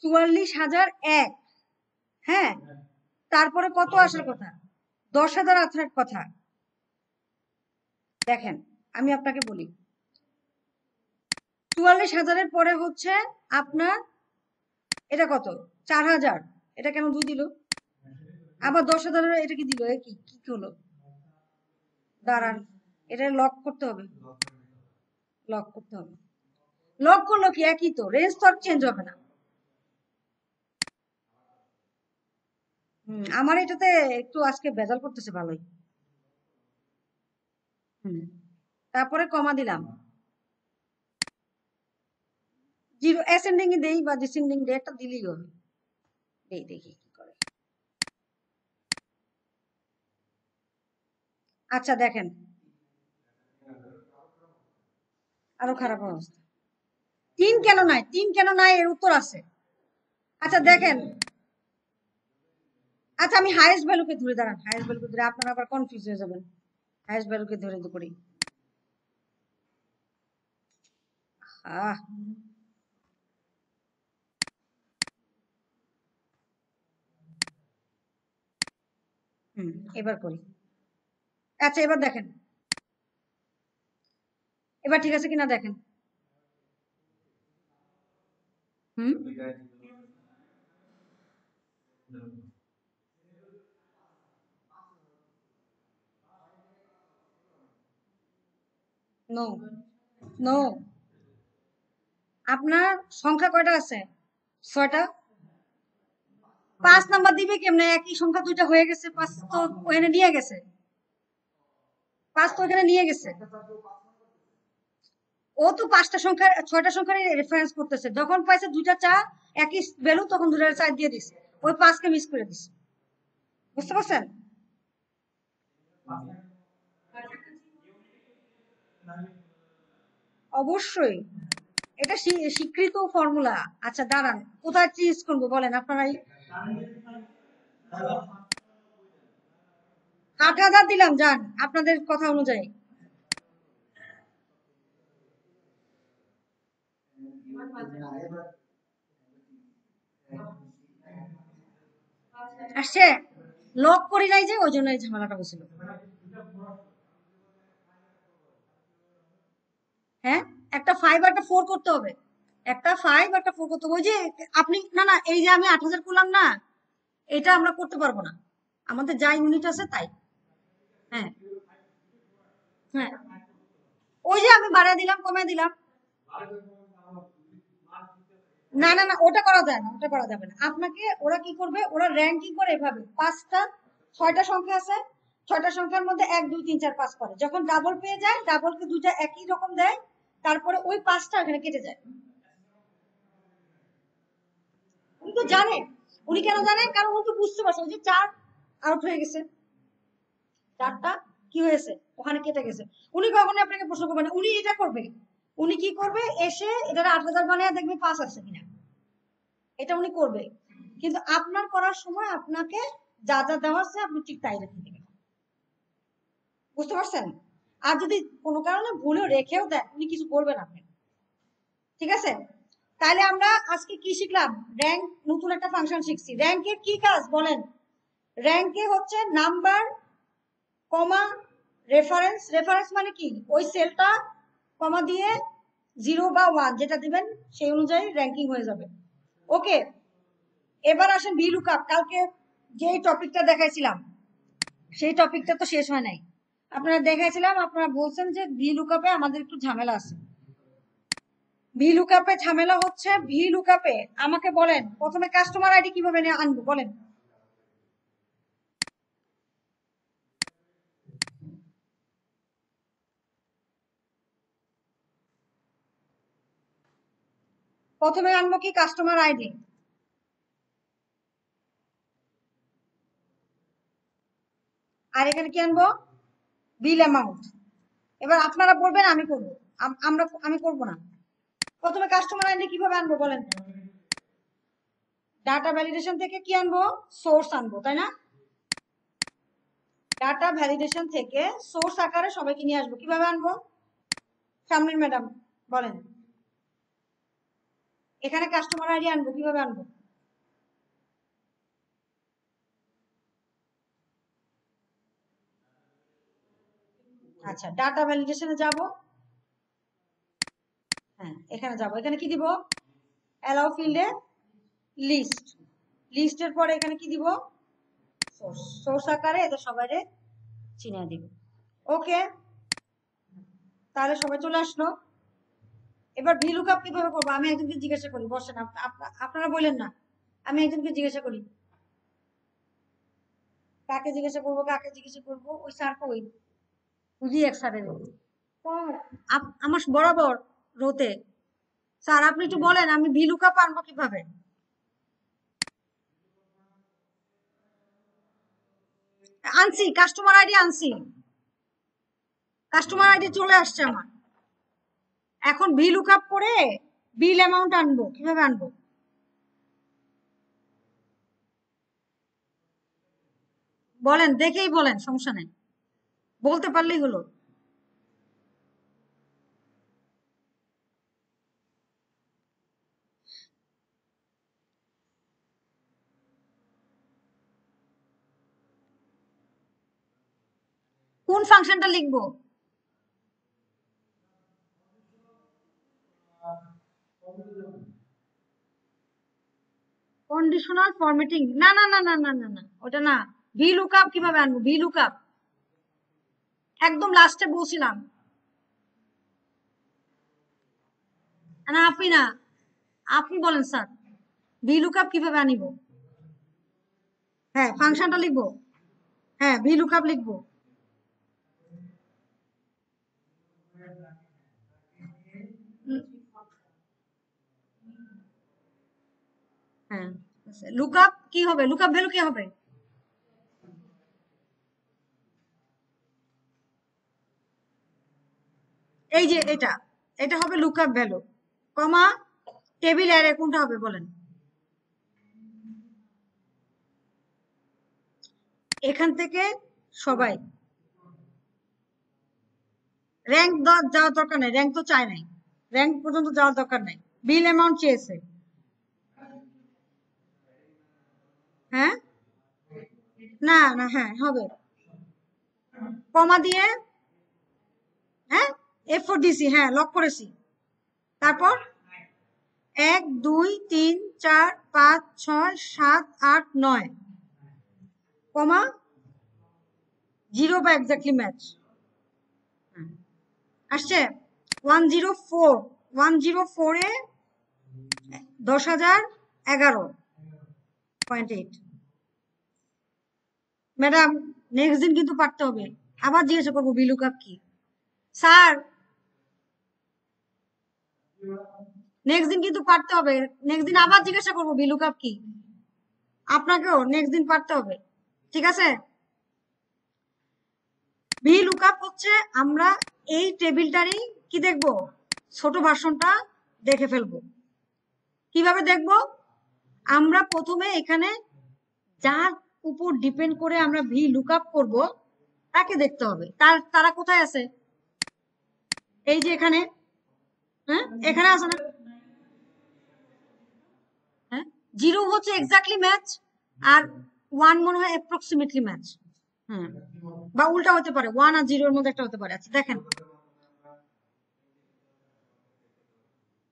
44,001, হ্যাঁ, তারপরে কত আসার কথা? 10,000 আসার কথা। দেখেন আমি আপনাকে বলি, 44,000-এর পরে হচ্ছে আপনার এটা কত? 4,000। এটা কেন 2 দিল? আবার 10,000-এর এটা কি দিল? কি কি হলো? দাঁড়ান, এটা লক করতে হবে, লক করতে হবে। লক করলো কি? একই তো, রেঞ্জ তো আর চেঞ্জ হবে না। আমার এটাতে একটু আজকে ভেজাল করতেছে ভালোই। তারপরে কমা দিলাম, জিরো অ্যাসেন্ডিং এ দেই বা ডিসেন্ডিং দেই, একটা দিলেই হবে। এই দেখি কি করে। আচ্ছা দেখেন, আরো খারাপ অবস্থা। 3 কেন নাই? 3 কেন নাই এর উত্তর আছে। আচ্ছা দেখেন, আচ্ছা আমি হাইয়েস্ট ভ্যালুকে ধরে, দাঁড়ান হাইয়েস্ট ভ্যালুকে ধরে, আপনারা আবার কনফিউজ হয়ে যাবেন। হাইয়েস্ট ভ্যালুকে ধরে তো করি। আহ এবার করি। আচ্ছা এবার দেখেন, এবার ঠিক আছে কিনা দেখেন। নো নো, আপনার সংখ্যা কয়টা আছে? 6টা। 5 নাম্বার দিবে কেমনে? একই সংখ্যা দুইটা হয়ে গেছে, 5 তো ওখানে নিয়ে গেছে, 5 তো ওখানে নিয়ে গেছে। ও তো 5টা সংখ্যা 6টা সংখ্যার রেফারেন্স করতেছে, যখন পাইছে দুইটা চা একই ভ্যালু তখন দুইটা চা দিয়ে দিছে, ওই 5কে মিস করে দিছে। বুঝতে পারছেন? অবশ্যই এটা স্বীকৃত ফর্মুলা। আচ্ছা দাঁড়ান, কোথায় চেঞ্জ করবো বলেন আপনারাই। 8,000 দিলাম, যান আপনাদের কথা অনুযায়ী। আসছে, লক করি নাই যে, ওই জন্য এই ঝামেলাটা হয়েছিল। হ্যাঁ, একটা 5 আর একটা 4 করতে হবে, একটা 5 একটা 4 করতে হবে। ওই যে আপনি, না না, এই যে আমি 8,000 করলাম না, এটা আমরা করতে পারবো না, আমাদের যা ইউনিট আছে তাই। হ্যাঁ হ্যাঁ, ওই যে আমি বাড়ায় দিলাম কমায় দিলাম। না না না, ওটা করা যায় না, ওটা করা যাবে না। আপনাকে ওরা কি করবে, ওরা র্যাঙ্কিং করে এভাবে, 6টা সংখ্যা আছে, 6টা সংখ্যার মধ্যে 1 2 3 4 5 করে, যখন ডাবল পেয়ে যায় ডাবলকে দুইটা একই রকম দেয়, তারপরে ওই 5টা এখানে কেটে যায়। উনি তো জানে। উনি কেন জানে? কারণ উনি তো বুঝতে পারছে যে 4 আউট হয়ে গেছে, 4টা কি হয়েছে ওখানে কেটে গেছে। উনি কখনো আপনাকে প্রশ্ন করবে না, উনি এটা করবে। উনি কি করবে, এসে এটা 8,000 বানিয়ে দেখবে 5 আছে কিনা, এটা উনি করবে। কিন্তু আপনার করার সময় আপনাকে যা যা দেওয়া আছে আপনি ঠিক তাই রেখে দেবেন। বুঝতে পারছেন? আর যদি কোনো কারণে ভুলেও রেখেও দেন, উনি কিছু করবেন আপনি। ঠিক আছে? তাহলে আমরা আজকে কি শিখলাম? র্যাঙ্ক, নতুন একটা ফাংশন শিখছি। র্যাঙ্কের কি কাজ বলেন? র্যাঙ্কে হচ্ছে নাম্বার কমা রেফারেন্স। রেফারেন্স মানে কি? ওই সেলটা কমা দিয়ে 0 বা 1 যেটা দিবেন সেই অনুযায়ী র্যাঙ্কিং হয়ে যাবে। ওকে, এবার আসেন ভি লুকআপ। কালকে যেই টপিকটা দেখাইছিলাম সেই টপিকটা তো শেষ হয় নাই। আপনারা দেখাইছিলাম, আপনারা বলছেন যে ভি লুকআপে আমাদের একটু ঝামেলা আছে। ভি লুকআপে ঝামেলা হচ্ছে, ভি লুকআপে আমাকে বলেন প্রথমে কাস্টমার আইডি কিভাবে আনবো বলেন। প্রথমে আনবো কি কাস্টমার আইডি, আর এখানে কি আনবো? বিল অ্যামাউন্ট। এবার আপনারা বলবেন আমি করব, আমি করব না। প্রথমে কাস্টমার আইডি কিভাবে আনবো বলেন? ডাটা ভ্যালিডেশন থেকে কি আনবো? সোর্স আনবো, তাই না? ডাটা ভ্যালিডেশন থেকে সোর্স আকারে সবাইকে নিয়ে আসবো। কিভাবে আনবো? সামনের ম্যাডাম বলেন। এখানে কাস্টমার আইডি আনবো, কিভাবে আনবো? আচ্ছা, ডাটা ভ্যালিডেশনে যাব। হ্যাঁ, এখানে যাব। এখানে কি দিব? অ্যালাউ ফিল্ডে লিস্ট। লিস্টের পরে এখানে কি দিব? সোর্স। সোর্স আকারে এদের সবাইরে চিনিয়ে দিব। ওকে, তাহলে সবাই চলে আসলো। এবার ভিলুকআপ কিভাবে করবো আমি একজনকে জিজ্ঞাসা করি। বসেন, আপনারা বললেন না, আমি একজনকে জিজ্ঞাসা করি। কাকে জিজ্ঞাসা করবো, কাকে জিজ্ঞাসা করবো? ওই স্যার কই? বুঝি এক স্যারের আমার বরাবর রোতে। স্যার আপনি একটু বলেন আমি ভিলুকআপ আনবো কিভাবে? আনছি, কাস্টমার আইডি আনছি, কাস্টমার আইডি চলে আসছে আমার। এখন ভিলুকআপ করে বিল অ্যামাউন্ট আনবো, কিভাবে আনবো? বলেন, দেখেই বলেন, সমস্যা নেই, বলতে পারলেই হলো। কোন ফাংশনটা লিখবো? Conditional formatting? না না না না না না না, ওটা না। ভিলুকআপ কিভাবে আনবো? ভিলুকআপ একদম লাস্টে বলছিলাম না। আপনি না, আপনি বলেন স্যার, ভিলুকআপ কিভাবে আনিব? হ্যাঁ, ফাংশনটা লিখবো। হ্যাঁ, ভিলুকআপ লিখবো। হ্যাঁ, লুকআপ কি হবে? লুকআপ ভ্যালু কি হবে? এই যে এটা, এটা হবে লুকআপ ভ্যালু, কমা টেবিল অ্যারে কোনটা হবে বলেন? এখান থেকে সবাই র্যাঙ্ক যাওয়ার দরকার নাই, র্যাঙ্ক তো চায় নাই, র্যাঙ্ক পর্যন্ত যাওয়ার দরকার নাই। বিল অ্যামাউন্ট চেয়েছে। হ্যাঁ, না না, হ্যাঁ হবে, কমা দিয়ে। হ্যাঁ, F4 দিছি, হ্যাঁ লক করেছি। তারপর 1 2 3 4 5 6 7 8 9 কমা 0 বা এক্স্যাক্টলি ম্যাচ আসছে। 104, 104 এ 10,011.8। ম্যাডাম নেক্সট দিন কিন্তু পারতে হবে। আবার জিজ্ঞাসা করবো ভিলুকআপ কি? স্যার নেক্সট দিন কিন্তু পারতে হবে, নেক্সট দিন আবার জিজ্ঞাসা করবো ভিলুকআপ কি। আপনাকেও নেক্সট দিন পারতে হবে, ঠিক আছে? ভিলুকআপ হচ্ছে আমরা এই টেবিলটারই কি দেখবো, ছোট ভার্সনটা দেখে ফেলবো। কিভাবে দেখবো? আমরা প্রথমে এখানে যার উপর ডিপেন্ড করে আমরা ভিলুকআপ করব তাকে দেখতে হবে। তারা কোথায় আছে? এই যে এখানে। হ্যাঁ, এখানে আছে না? হ্যাঁ, 0 হচ্ছে এক্স্যাক্টলি ম্যাচ, আর 1 মনে হয় অ্যাপ্রক্সিমেটলি ম্যাচ। হ্যাঁ, বা উল্টা হতে পারে, 1 আর 0 এর মধ্যে একটা হতে পারে। আচ্ছা দেখেন,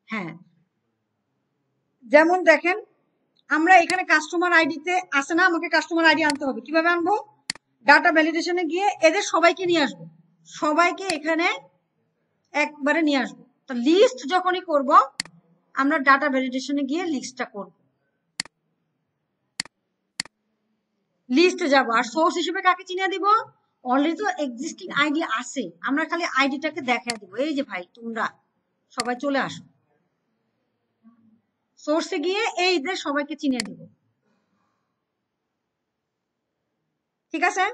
হ্যাঁ যেমন দেখেন, আমরা এখানে কাস্টমার আইডিতে আসে না, আমাকে কাস্টমার আইডি আনতে হবে। কিভাবে আনবো? ডাটা ভ্যালিডেশনে গিয়ে এদের সবাইকে নিয়ে আসবো, সবাইকে এখানে একবারে নিয়ে আসবো। তো লিস্ট যখনই করব আমরা ডাটা ভ্যালিডেশনে গিয়ে লিস্টটা করব, লিস্টে যাব। আর সোর্স হিসেবে কাকে চিনিয়ে দিব? অলরেডি তো এক্সিস্টিং আইডি আছে, আমরা খালি আইডিটাকে দেখা দিব। এই যে ভাই তোমরা সবাই চলে আসো, সোর্সে গিয়ে এইদের সবাইকে চিনিয়ে দিব, ঠিক আছে?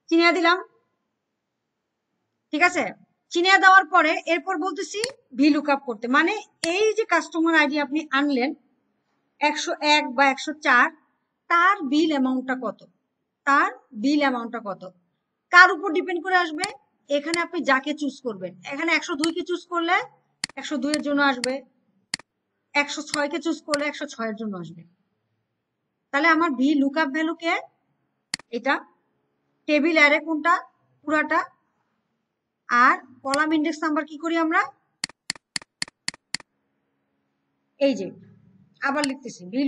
চিনিয়ে দিলাম, ঠিক আছে? চিনিয়ে দেওয়ার পরে এরপর বলতেছি ভিলুকআপ করতে। মানে এই যে কাস্টমার আইডি আপনি আনলেন 101 বা 104, তার বিল অ্যামাউন্টটা কত, তার বিল অ্যামাউন্টটা কত, কার উপর ডিপেন্ড করে আসবে? এখানে আপনি যাকে চুজ করবেন, এখানে 102 কে চুজ করলে 102 এর জন্য আসবে, 106 কে চুজ করলে 106 এর জন্য আসবে। তাহলে আমার ভি লুকআপ ভ্যালু কে এটা, টেবিল অ্যারে কোনটা পুরাটা, আর কলাম ইন্ডেক্স নাম্বার কি করি আমরা, এই যে আবার লিখতেছি ভি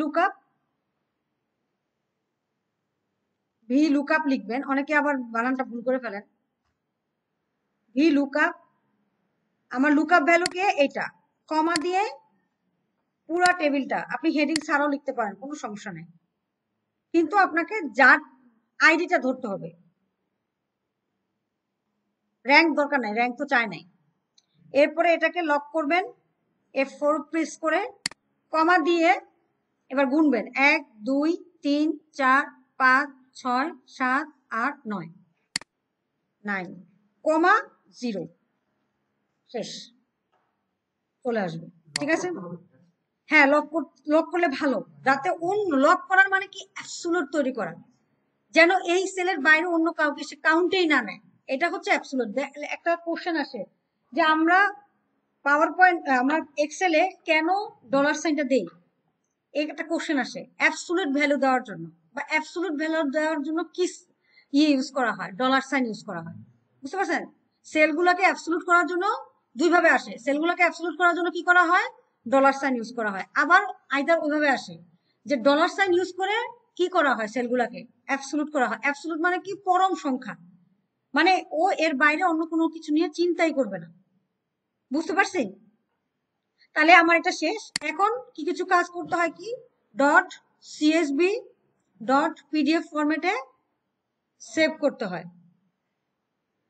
লুকআপ লিখবেন, অনেকে আবার বানানটা ভুল করে ফেলেন। ভি লুকআপ, আমার লুকআপ ভ্যালু কে এটা, কমা দিয়ে পুরা টেবিলটা, আপনি হেডিং ছাড়াও লিখতে পারেন, কোনো সমস্যা নেই, কিন্তু আপনাকে যার আইডিটা ধরতে হবে, র্যাঙ্ক দরকার নাই, র্যাঙ্ক তো চায় নাই। এরপরে এটাকে লক করবেন F4 প্রেস করে, কমা দিয়ে এবার গুনবেন 1 2 3 4 5 6 7 8 9 9, কমা 0, শেষ, চলে আসবে। ঠিক আছে, হ্যাঁ লক করলে ভালো, যাতে অন্য লক করার মানে কি অ্যাবসোলুট তৈরি করা, যেন এই সেলের বাইরে অন্য কাউকে সে কাউন্টেই না নেয়, এটা হচ্ছে অ্যাবসোলুট। একটা কোশ্চেন আসে যে আমরা পাওয়ার পয়েন্ট, আমরা এক্সেলে কেন ডলার সাইনটা দেই, এই একটা কোশ্চেন আসে অ্যাবসোলুট ভ্যালু দেওয়ার জন্য, বা অ্যাবসোলুট ভ্যালু দেওয়ার জন্য কি ইউজ করা হয়, ডলার সাইন ইউজ করা হয়, বুঝতে পারছেন? সেলগুলোকে অ্যাবসোলুট করার জন্য দুই ভাবে আসে, সেলগুলোকে অ্যাবসোলুট করার জন্য কি করা হয়, ডলার সাইন ইউজ করা হয়, আবার আইদার ওইভাবে আসে যে ডলার সাইন ইউজ করে কি করা হয়, সেলগুলোকে অ্যাবসোলুট করা হয়। অ্যাবসোলুট মানে কি, পরম সংখ্যা, মানে ও এর বাইরে অন্য কোনো কিছু নিয়ে চিন্তাই করবে না, বুঝতে পারছি? তাহলে আমার এটা শেষ। এখন কি কিছু কাজ করতে হয়, কি ডট সিএসবি ডট পিডিএফ ফরম্যাটে সেভ করতে হয়,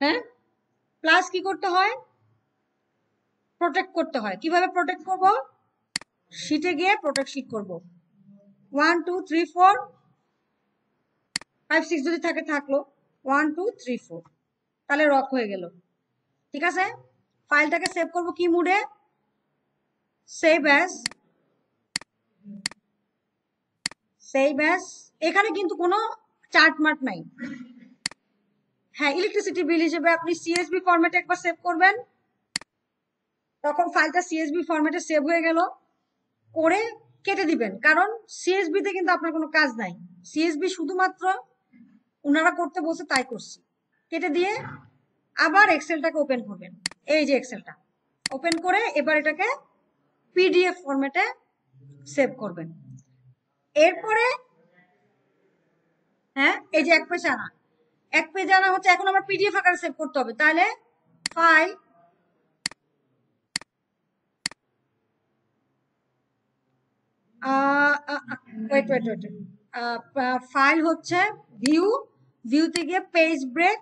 হ্যাঁ, প্লাস কি করতে হয়, প্রোটেক্ট করতে হয়। কিভাবে প্রোটেক্ট করব, শিটে গিয়ে প্রোটেক্ট শিট করব, 1 2 3 4 5 6 যদি থাকে থাকলো, 1 2 3 4, তাহলে রক হয়ে গেল। ঠিক আছে, ফাইলটাকে সেভ করব কি মুডে, সেভ অ্যাজ, এখানে কিন্তু কোনো চার্ট মার্ট নাই। হ্যাঁ, ইলেকট্রিসিটি বিল হিসেবে আপনি সিএসবি ফরম্যাটে একবার সেভ করবেন, তখন ফাইলটা সিএসবি ফরম্যাটে সেভ হয়ে গেল, করে কেটে দিবেন, কারণ সিএসবি তে কিন্তু আপনার কোনো কাজ নাই, সিএসবি শুধুমাত্র ওনারা করতে বলছে তাই করছি। কেটে দিয়ে আবার এক্সেলটাকে ওপেন করবেন, এই যে এক্সেলটা ওপেন করে এবার এটাকে পিডিএফ ফরম্যাটে সেভ করবেন। এরপরে হ্যাঁ, এই যে এক পেজ আনা হচ্ছে, এখন আমার পিডিএফ আকারে সেভ করতে হবে, তাহলে ফাইল, ফাইল হচ্ছে ভিউতে গিয়ে পেজ ব্রেক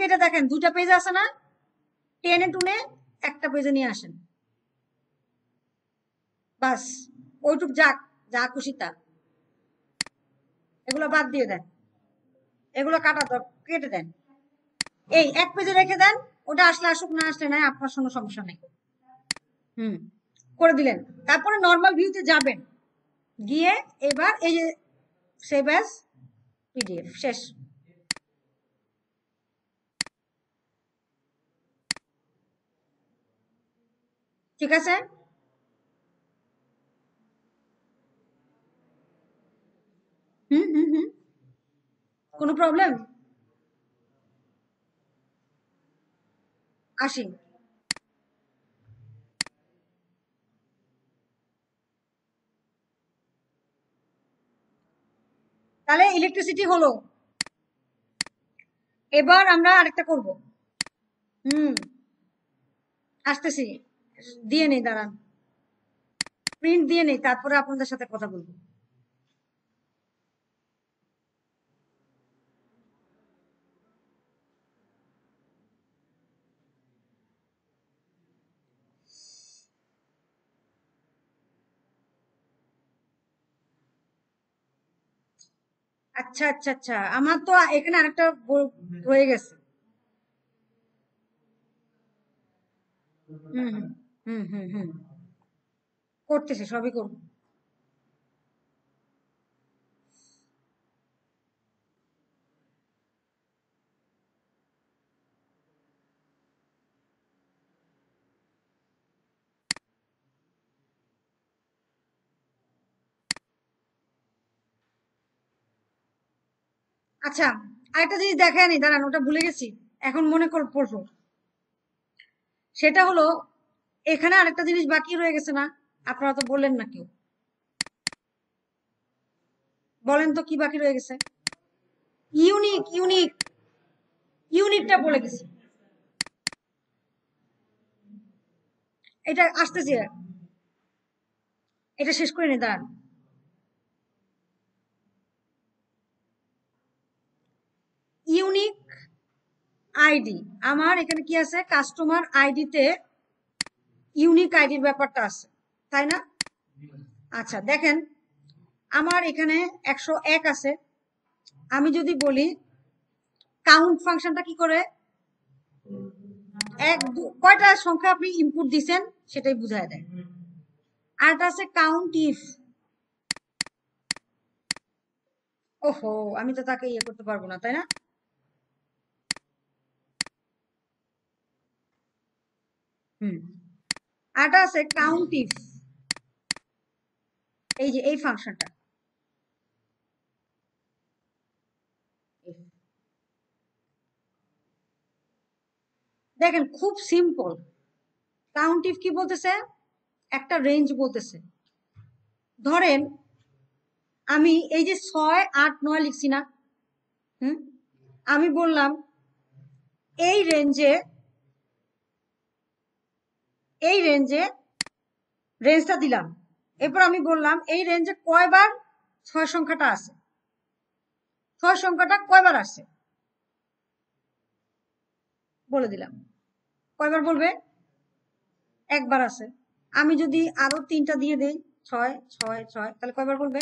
এটা দেখেন দুটা পেজ আছে না, টেনে টুনে একটা পেজে নিয়ে আসেন, বাস ওইটুক যাক, যা খুশি তা, এগুলো বাদ দিয়ে দেন, এগুলো কেটে দেন, এই এক পেজে রেখে দেন, ওটা আসলে আসুক, না আসলে নাই, আপনার কোনো সমস্যা নেই। করে দিলেন, তারপরে নর্মাল ভিউতে যাবেন, গিয়ে এবার এই যে সেভ অ্যাজ পিডিএফ, শেষ। ঠিক আছে, কোনো প্রবলেম, আসি। তাহলে ইলেকট্রিসিটি হলো, এবার আমরা আরেকটা করব। আসতেছি, দিয়ে নেই, দাঁড়ান, প্রিন্ট দিয়ে নেই, তারপরে আপনাদের সাথে কথা বলবো। আচ্ছা আচ্ছা আচ্ছা, আমার তো এখানে আরেকটা রয়ে গেছে। হুম হুম হুম হুম হুম, করতেছি, সবই করবো। আচ্ছা, আরেকটা জিনিস দেখায়নি, দাঁড়ান, ওটা ভুলে গেছি, এখন মনে পড়লো। সেটা হলো এখানে আরেকটা জিনিস বাকি রয়ে গেছে না, আপনারা তো বললেন না কেউ, বলেন তো কি বাকি রয়ে গেছে? ইউনিক, ইউনিক, ইউনিকটা বলে গেছি। এটা আসতেছি, এটা শেষ করে নি, দাঁড়ান। ইউনিক আইডি, আমার এখানে কি আছে, কাস্টমার আইডিতে ইউনিক আইডির ব্যাপারটা আছে, তাই না? আচ্ছা দেখেন, আমার এখানে 101 আছে। আমি যদি বলি কাউন্ট ফাংশনটা কি করে, কয়টা সংখ্যা আপনি ইনপুট দিছেন সেটাই বুঝায় দেয়। আর এটা আছে কাউন্ট ইফ। ওহো, আমি তো তাকে ইয়ে করতে পারবো না, তাই না? আর এটা আছে কাউন্ট ইফ, এই যে এই ফাংশনটা। দেখেন খুব সিম্পল। কাউন্ট ইফ কি বলতেছে, একটা রেঞ্জ বলতেছে। ধরেন আমি এই যে 6, 8, 9 লিখছি না, আমি বললাম এই রেঞ্জে রেঞ্জটা দিলাম। এরপর আমি বললাম এই রেঞ্জে কয়বার 6 সংখ্যাটা আছে, 6 সংখ্যাটা কয়বার আছে বলে দিলাম। কয়বার বলবে? একবার আছে। আমি যদি আরো 3টা দিয়ে দেই, 6, 6, 6, তাহলে কয়বার বলবে?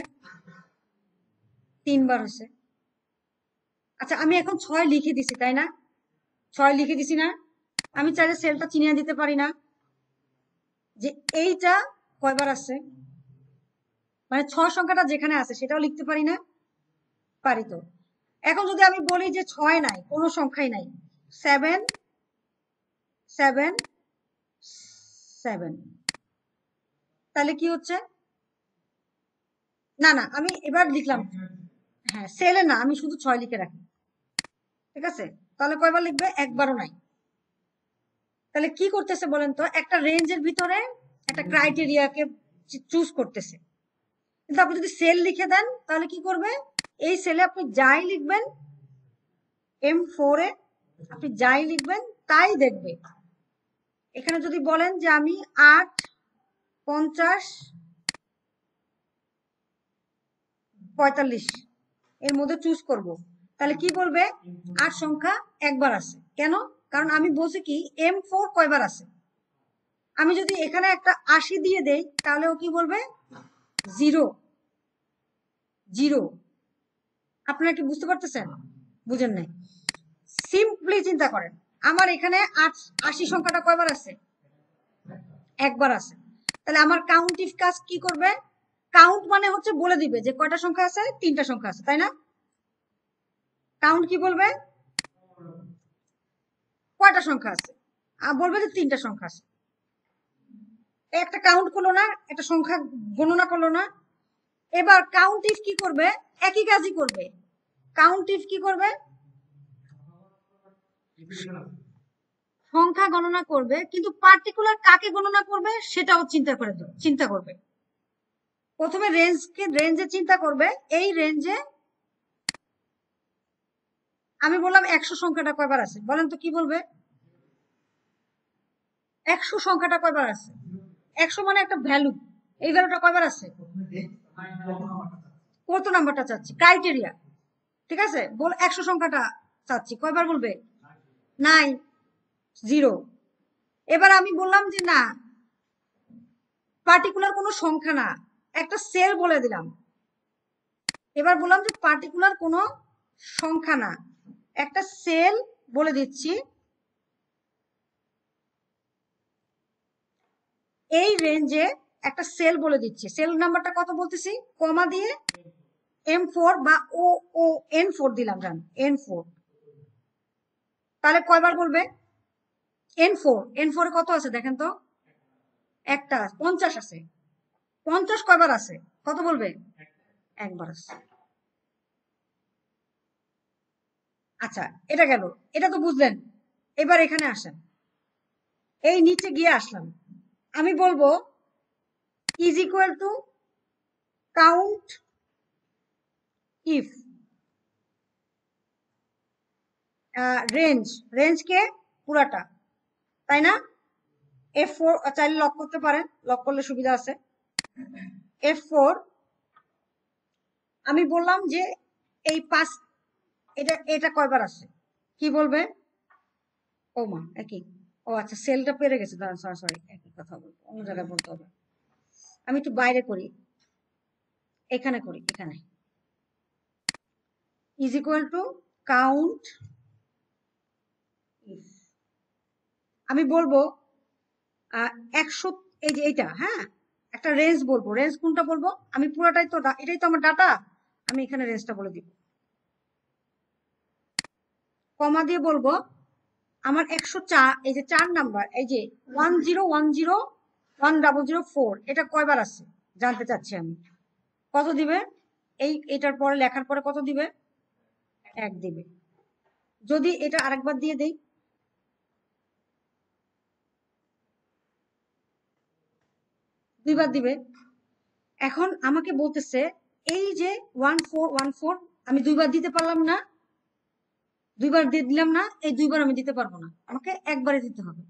3বার হচ্ছে। আচ্ছা, আমি এখন 6 লিখে দিছি, তাই না? 6 লিখে দিছি না? আমি চাইলে সেলটা চিনিয়ে দিতে পারি না যে এইটা কয়বার আছে, মানে 6 সংখ্যাটা যেখানে আছে সেটাও লিখতে পারি না? পারি তো। এখন যদি আমি বলি যে 6 নাই, কোনো সংখ্যাই নাই, 7, 7, 7, তাহলে কি হচ্ছে? না না, আমি এবার লিখলাম, হ্যাঁ সেলে না, আমি শুধু 6 লিখে রাখি, ঠিক আছে? তাহলে কয়বার লিখবে? একবারও নাই। তাহলে কি করতেছে বলেন তো, একটা রেঞ্জের ভিতরে একটা ক্রাইটেরিয়াকে চুজ করতেছে। কিন্তু আপনি যদি সেল লিখে দেন তাহলে কি করবে, এই সেলে আপনি যাই লিখবেন, M4 এ আপনি যাই লিখবেন তাই দেখবে। এখানে যদি বলেন যে আমি 8, 50, 45 এর মধ্যে চুজ করব, তাহলে কি বলবে? 8 সংখ্যা একবার আছে। কেন? কারণ আমি বলছি কি M4 কয়বার আছে। আমি যদি এখানে একটা 80 দিয়ে দেই তাহলে ও কি বলবে? 0, 0। আপনারা কি বুঝতে পারতেছেন? বুঝেন নাই? সিম্পলি চিন্তা করেন, আমার এখানে 80 সংখ্যাটা কয়বার আছে? একবার আছে। তাহলে আমার কাউন্ট ইফ কাজ কি করবে? কাউন্ট মানে হচ্ছে বলে দিবে যে কয়টা সংখ্যা আছে, 3টা সংখ্যা আছে, তাই না? কাউন্ট কি বলবে? কয়টা সংখ্যা আছে, বলবে যে 3টা সংখ্যা আছে। একটা কাউন্ট করলো না, একটা সংখ্যা গণনা করলো না। এবার কাউন্ট ইফ কি করবে? একই কাজই করবে। কাউন্ট ইফ কি করবে? সংখ্যা গণনা করবে, কিন্তু পার্টিকুলার কাকে গণনা করবে সেটাও চিন্তা করবে। প্রথমে রেঞ্জে চিন্তা করবে, এই রেঞ্জে আমি বললাম 100 সংখ্যাটা কয়বার আছে, বলেন তো কি বলবে? 100 সংখ্যাটা কয়বার আছে? 100 মানে একটা ভ্যালু, এই ভ্যালুটা কয়বার আছে? কত নাম্বারটা চাচ্ছি, ক্রাইটেরিয়া, ঠিক আছে? বল 100 সংখ্যাটা চাচ্ছি, কয়বার বলবে? 9, 0। এবার আমি বললাম যে না, পার্টিকুলার কোনো সংখ্যা না, একটা সেল বলে দিলাম। এবার বললাম যে পার্টিকুলার কোনো সংখ্যা না, একটা সেল বলে দিচ্ছি। এই রেঞ্জে একটা সেল বলে দিচ্ছি, সেল নাম্বারটা কত বলতেছি, কমা দিয়ে M4 বা ও N4 দিলাম, জান N4। তাহলে কয়বার বলবে? N4, N4 এ কত আছে দেখেন তো? একটা, 50 আছে। 50 কয়বার আছে, কত বলবে? একবার আছে। আচ্ছা, এটা গেল, এটা তো বুঝলেন। এবার এখানে আসেন, এই নিচে গিয়ে আসলাম, আমি বলবো is equal to count if range, range কে পুরাটা, তাই না? F4 চাইলে লক করতে পারেন, লক করলে সুবিধা আছে। F4 আমি বললাম যে এই 5, এটা এটা কয়বার আছে কি বলবে? ও মা একই, ও আচ্ছা সেলটা পেরে গেছে, দাঁড়ান সরি সরি, একই কথা বলবো, অন্য জায়গায় বলতে হবে। আমি একটু বাইরে করি, এখানে করি, এখানে is equal to count if, আমি বলবো 100, এই যে এইটা, হ্যাঁ একটা রেঞ্জ বলবো, রেঞ্জ কোনটা বলবো? আমি পুরাটাই তো, এটাই তো আমার ডাটা, আমি এখানে রেঞ্জটা বলে দিব, কমা দিয়ে বলবো আমার 104, এই যে 4 নাম্বার, এই যে 10101004, এটা কয়বার আছে জানতে চাচ্ছি আমি। কত দিবে? এটার পরে লেখার পরে কত দিবে? 1 দিবে। যদি এটা আরেকবার দিয়ে দেই, দুইবার দিবে। এখন আমাকে বলতেছে এই যে 1414 আমি দুইবার দিতে পারলাম না, দুইবার দিয়ে দিলাম না, এই দুইবার আমি দিতে পারবো না, আমাকে একবারে দিতে হবে,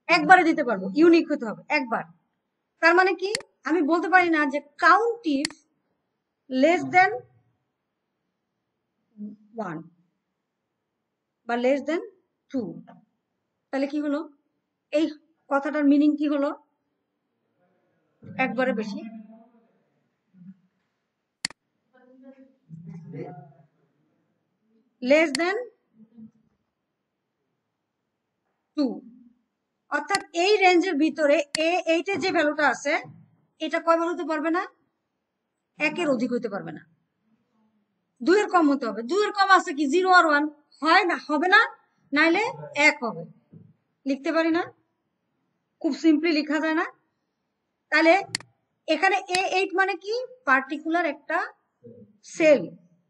একবারে দিতে পারবো, ইউনিক হতে হবে একবার। তার মানে কি, আমি বলতে পারি না যে কাউন্ট ইফ লেস দেন 1 বা লেস দেন 2, তাহলে কি হলো? এই কথাটার মিনিং কি হলো? একবারে বেশি, লেস দেন 2, অর্থাৎ এই রেঞ্জের ভিতরে এইটা যে ভ্যালুটা আছে এটা কয়বার হতে পারবে না? 1-এর অধিক হতে পারবে না, 2-এর কম হতে হবে। 2-এর কম আছে কি 0 আর 1, হয় না, হবে না, নাইলে 1 হবে। লিখতে পারি না? খুব সিম্পলি লেখা যায় না? তাহলে এখানে A8 মানে কি, পার্টিকুলার একটা সেল,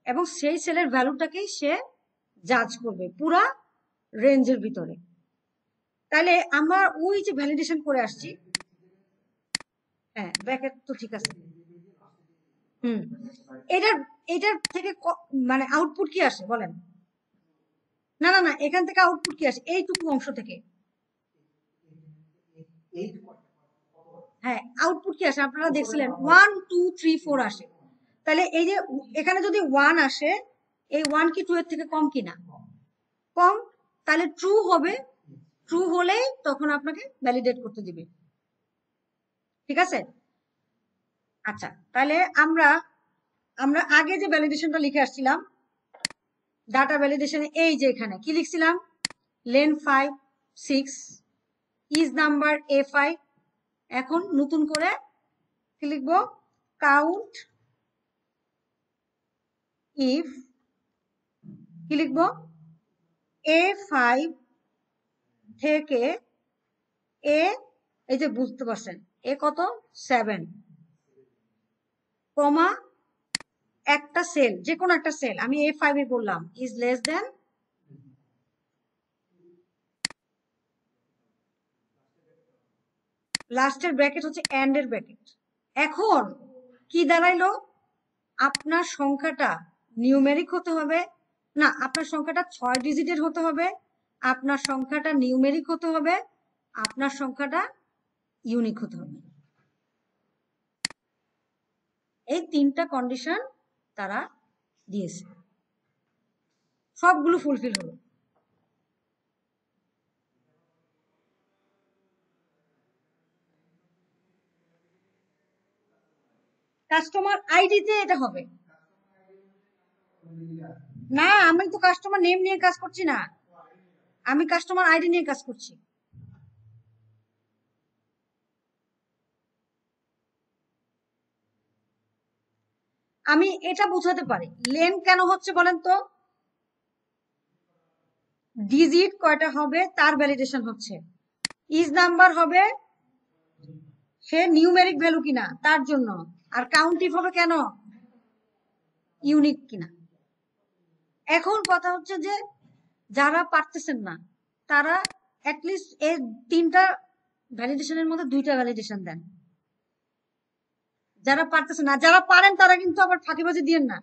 এবং সেই সেলের ভ্যালুটাকেই সে জাজ করবে পুরা রেঞ্জের ভিতরে। তাহলে আমরা ওই যে ভ্যালিডেশন করে আসছি, হ্যাঁ ব্র্যাকেট তো ঠিক আছে, এটার এটার থেকে মানে আউটপুট কি আসে বলেন? না না না, এখান থেকে আউটপুট কি আসে? এইটুকু অংশ থেকে, হ্যাঁ আউটপুট কি আসে? আপনারা দেখছিলেন 1 2 3 4 আসে, তাহলে এই যে এখানে যদি 1 আসে, এই 1 কি 2 এর থেকে কম কিনা? কম, তাহলে ট্রু হবে, ট্রু হলেই তখন আপনাকে ভ্যালিডেট করতে দিবে, ঠিক আছে? আচ্ছা, তাহলে আমরা আমরা আগে যে ভ্যালিডেশনটা লিখে আসছিলাম, ডাটা ভ্যালিডেশনে এই যে এখানে কি লিখছিলাম, লেন 5 6 ইজ নাম্বার A5, এখন নতুন করে কি লিখবো? কাউন্ট ইফ, কি লিখবো? A5 থেকে এই যে বুঝতে পারছেন, এ কত 7, কমা একটা সেল, যে কোনো একটা সেল, আমি A5 এ বললাম ইজ লেস দেন, লাস্টের ব্র্যাকেট হচ্ছে এন্ড এর ব্র্যাকেট। এখন কি দাঁড়াইলো? আপনার সংখ্যাটা নিউমেরিক হতে হবে না, আপনার সংখ্যাটা 6 ডিজিটের হতে হবে, আপনার সংখ্যাটা নিউমেরিক হতে হবে, আপনার সংখ্যাটা ইউনিক হতে হবে। এই 3টা কন্ডিশন তারা দিয়েছে, সবগুলো ফুলফিল হলো। কাস্টমার আইডিতে এটা হবে না, আমি তো কাস্টমার নেম নিয়ে কাজ করছি না, আমি কাস্টমার আইডি নিয়ে কাজ করছি। আমি এটা বোঝাতে পারি, লেন কেন হচ্ছে বলেন তো? ডিজিট কয়টা হবে তার ভ্যালিডেশন হচ্ছে, ইজ নাম্বার হবে সে নিউমেরিক ভ্যালু কিনা তার জন্য, আর কাউন্ট ইফ হবে কেন? ইউনিক কিনা। এখন কথা হচ্ছে যে যারা পারতেছেন না তারা অ্যাটলিস্ট এই 3টা ভ্যালিডেশনের মধ্যে 2টা ভ্যালিডেশন দেন। যারা পারতেছেন না, যারা পারেন তারা কিন্তু আবার ফাঁকিবাজি দিয়েন না।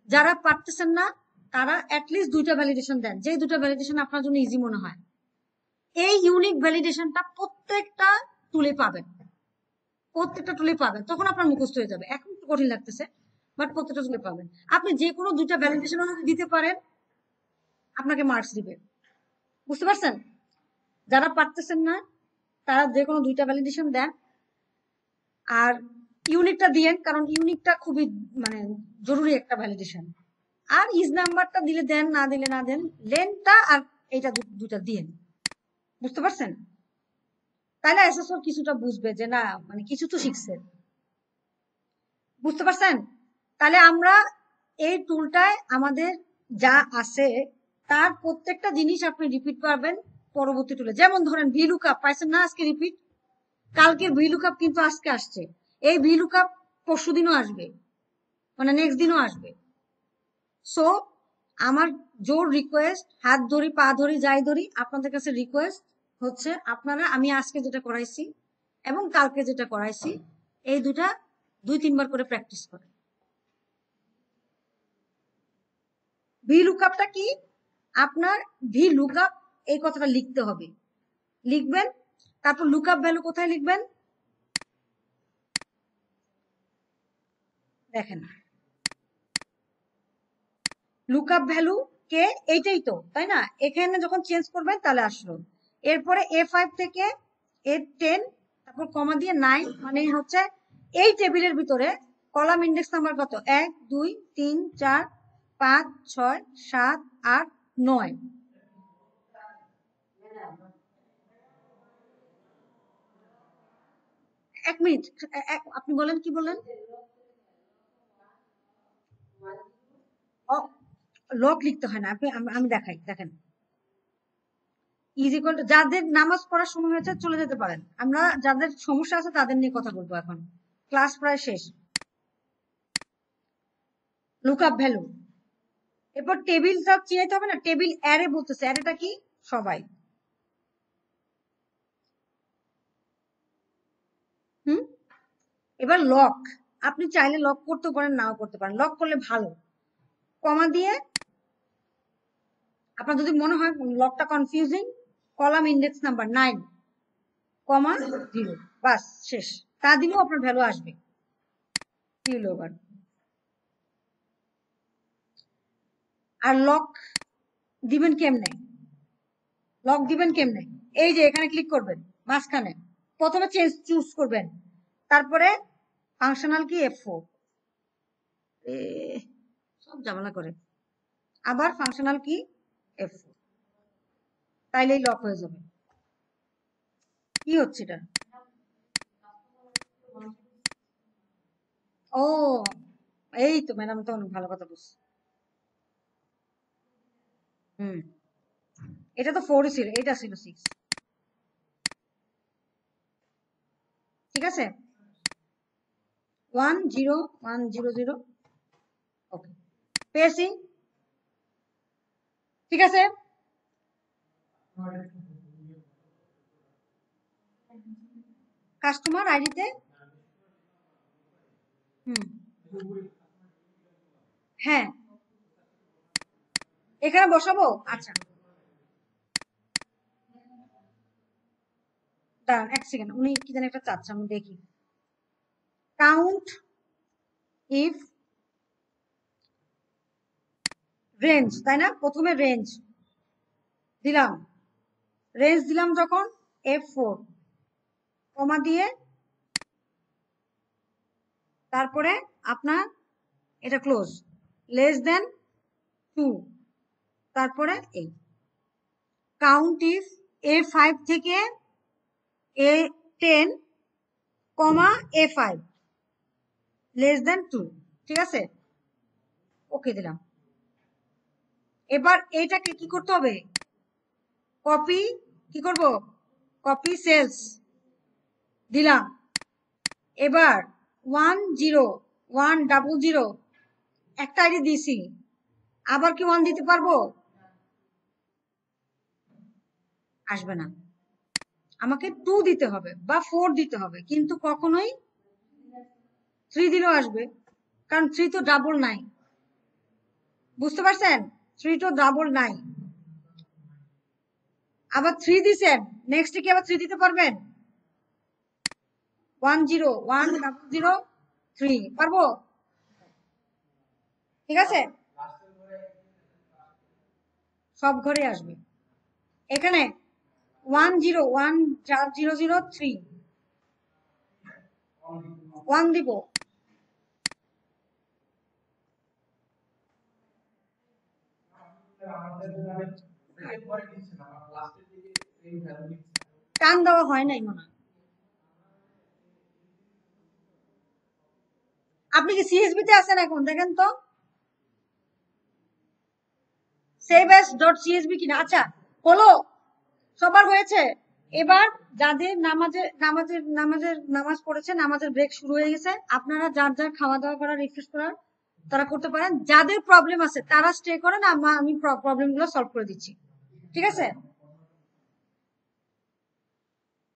যারা পারতেছেন না তারা অ্যাটলিস্ট 2টা ভ্যালিডেশন দেন, যে 2টা ভ্যালিডেশন আপনার জন্য ইজি মনে হয়। এই ইউনিক ভ্যালিডেশনটা প্রত্যেকটা টুলে পাবেন, প্রত্যেকটা টুলে পাবেন, তখন আপনার মুখস্থ হয়ে যাবে। এখন একটু কঠিন লাগতেছে, বাট প্রত্যেকটা টুলে পাবেন। আপনি যে কোনো 2টা ভ্যালিডেশন যদি দিতে পারেন আপনাকে মার্কস দিবে, বুঝতে পারছেন? যারা পারতেছেন না তারা যে কোনো 2টা ভ্যালিডেশন দেন, আর ইউনিকটা দিয়েন, কারণ ইউনিকটা খুবই মানে জরুরি একটা ভ্যালিডেশন। আর ইজ নাম্বারটা দিলে দেন, না দিলে না দেন, লেনটা আর এইটা 2টা দিয়েন, বুঝতে পারছেন? তাহলে অ্যাসেসর কিছুটা বুঝবে যে না মানে কিছু তো শিখছে, বুঝতে পারছেন? তাহলে আমরা এই টুলটায় আমাদের যা আছে তার প্রত্যেকটা জিনিস আপনি রিপিট পারবেন পরবর্তী টুলে। যেমন ধরেন ভিলুকআপ পাইছেন না আজকে রিপিট, কালকের ভিলুকআপ কিন্তু আজকে আসছে, এই ভিলুকআপ পরশুদিনও আসবে, মানে নেক্সট দিনও আসবে। সো আমার জোর রিকোয়েস্ট, হাত ধরি পা ধরি যাই ধরি, আপনাদের কাছে রিকোয়েস্ট হচ্ছে আপনারা আমি আজকে যেটা করাইছি এবং কালকে যেটা করাইছি এই দুটা 2-3 বার করে প্র্যাকটিস করেন। ভি লুকআপটা কি? আপনার ভি লুকআপ এই কথাটা লিখতে হবে, লিখবেন। তারপর লুকআপ ভ্যালু কোথায় লিখবেন দেখেন, লুকআপ ভ্যালু কে এইটাই তো, তাই না? এখানে যখন চেঞ্জ করবেন তাহলে আসলো, এরপরে A5 থেকে A10, তারপর কমা দিয়ে 9, মানে হচ্ছে এই টেবিলের ভিতরে কলাম ইন্ডেক্স নাম্বার কত 1 2 3 4 5 6 7 8 9। এক মিনিট, আপনি বলেন কি বলেন? লক লিখতে হয় না, আপনি আমি দেখাই, দেখেন ইজ ইকুয়াল টু, যাদের নামাজ পড়ার সময় হয়েছে চলে যেতে পারেন, আমরা যাদের সমস্যা আছে তাদের নিয়ে কথা বলবো এখন, ক্লাস প্রায় শেষ। লুকআপ ভ্যালু, এরপর টেবিলটা চিনাইতে হবে না, টেবিল অ্যারে বলতেছে, অ্যারেটা কি সবাই, হুম। এবার লক, আপনি চাইলে লক করতে পারেন নাও করতে পারেন, লক করলে ভালো। কমা দিয়ে আপনার যদি মনে হয় লকটা কনফিউজিং, কলাম ইন্ডেক্স নাম্বার 9 কমা 0, বাস শেষ। তা দিলেও আপনার ভ্যালু আসবে। কি হলো এবার? আর লক দিবেন কেমনে, লক দিবেন কেমনে? এই যে এখানে ক্লিক করবেন মাঝখানে, প্রথমে চেঞ্জ চুজ করবেন, তারপরে ফাংশনাল কি F4, সব ঝামেলা করে, আবার ফাংশনাল কি F4, তাইলেই লক হয়ে যাবে। কি হচ্ছে এটা? ও এই তো ম্যাডাম তো অনেক ভালো কথা বলছে। হুম, এটা তো 4 ছিল, এটা ছিল 6, ঠিক আছে। 1 0 1 0 0, ওকে পেয়েছি, ঠিক আছে। কাস্টমার আইডিতে, হুম, হ্যাঁ এখানে বসাবো, আচ্ছা দাঁড়ান 1 সেকেন্ড, উনি কি জানি একটা চাচ্ছে, আমি দেখি। কাউন্ট ইফ রেঞ্জ, তাই না? প্রথমে রেঞ্জ দিলাম, রেঞ্জ দিলাম যখন F4 কমা দিয়ে, তারপরে আপনার এটা ক্লোজ, লেস দেন 2, তারপরে এই কাউন্ট ইফ A5 থেকে A10 কমা A5 লেস দেন 2, ঠিক আছে, ওকে দিলাম। এবার এইটাকে কি করতে হবে, কপি, কি করব, কপি সেলস দিলাম। এবার 1 0 1 0 0 একটা আইডি দিছি, আবার কি 1 দিতে পারবো? আসবে না, আমাকে 2 দিতে হবে বা 4 দিতে হবে, কিন্তু কখনোই 3 দিলেও আসবে, কারণ 3 তো ডাবল নাই। বুঝতে পারছেন? 3 তো ডাবল নাই। আবার 3 দিছেন, নেক্সট কি আবার 3 দিতে পারবেন? 1 0 1 0 3 পারবো? ঠিক আছে, সব ঘরে আসবে। এখানে 1 0 1 0 0 3 1 দিব। টান দেওয়া হয় নাই মনে হয়। আপনি কি সিএসবি তে আছেন এখন? দেখেন তো সেভ এস ডট সিএসবি কিনা। আচ্ছা, হলো, সবার হয়েছে। এবার যাদের নামাজ পড়েছে, নামাজের ব্রেক শুরু হয়ে গেছে, আপনারা যার যার খাওয়া দাওয়া করার রিফ্রেশ করার তারা করতে পারেন। যাদের প্রবলেম আছে তারা স্টে করেন, আমি প্রবলেম গুলো সলভ করে দিচ্ছি। ঠিক আছে?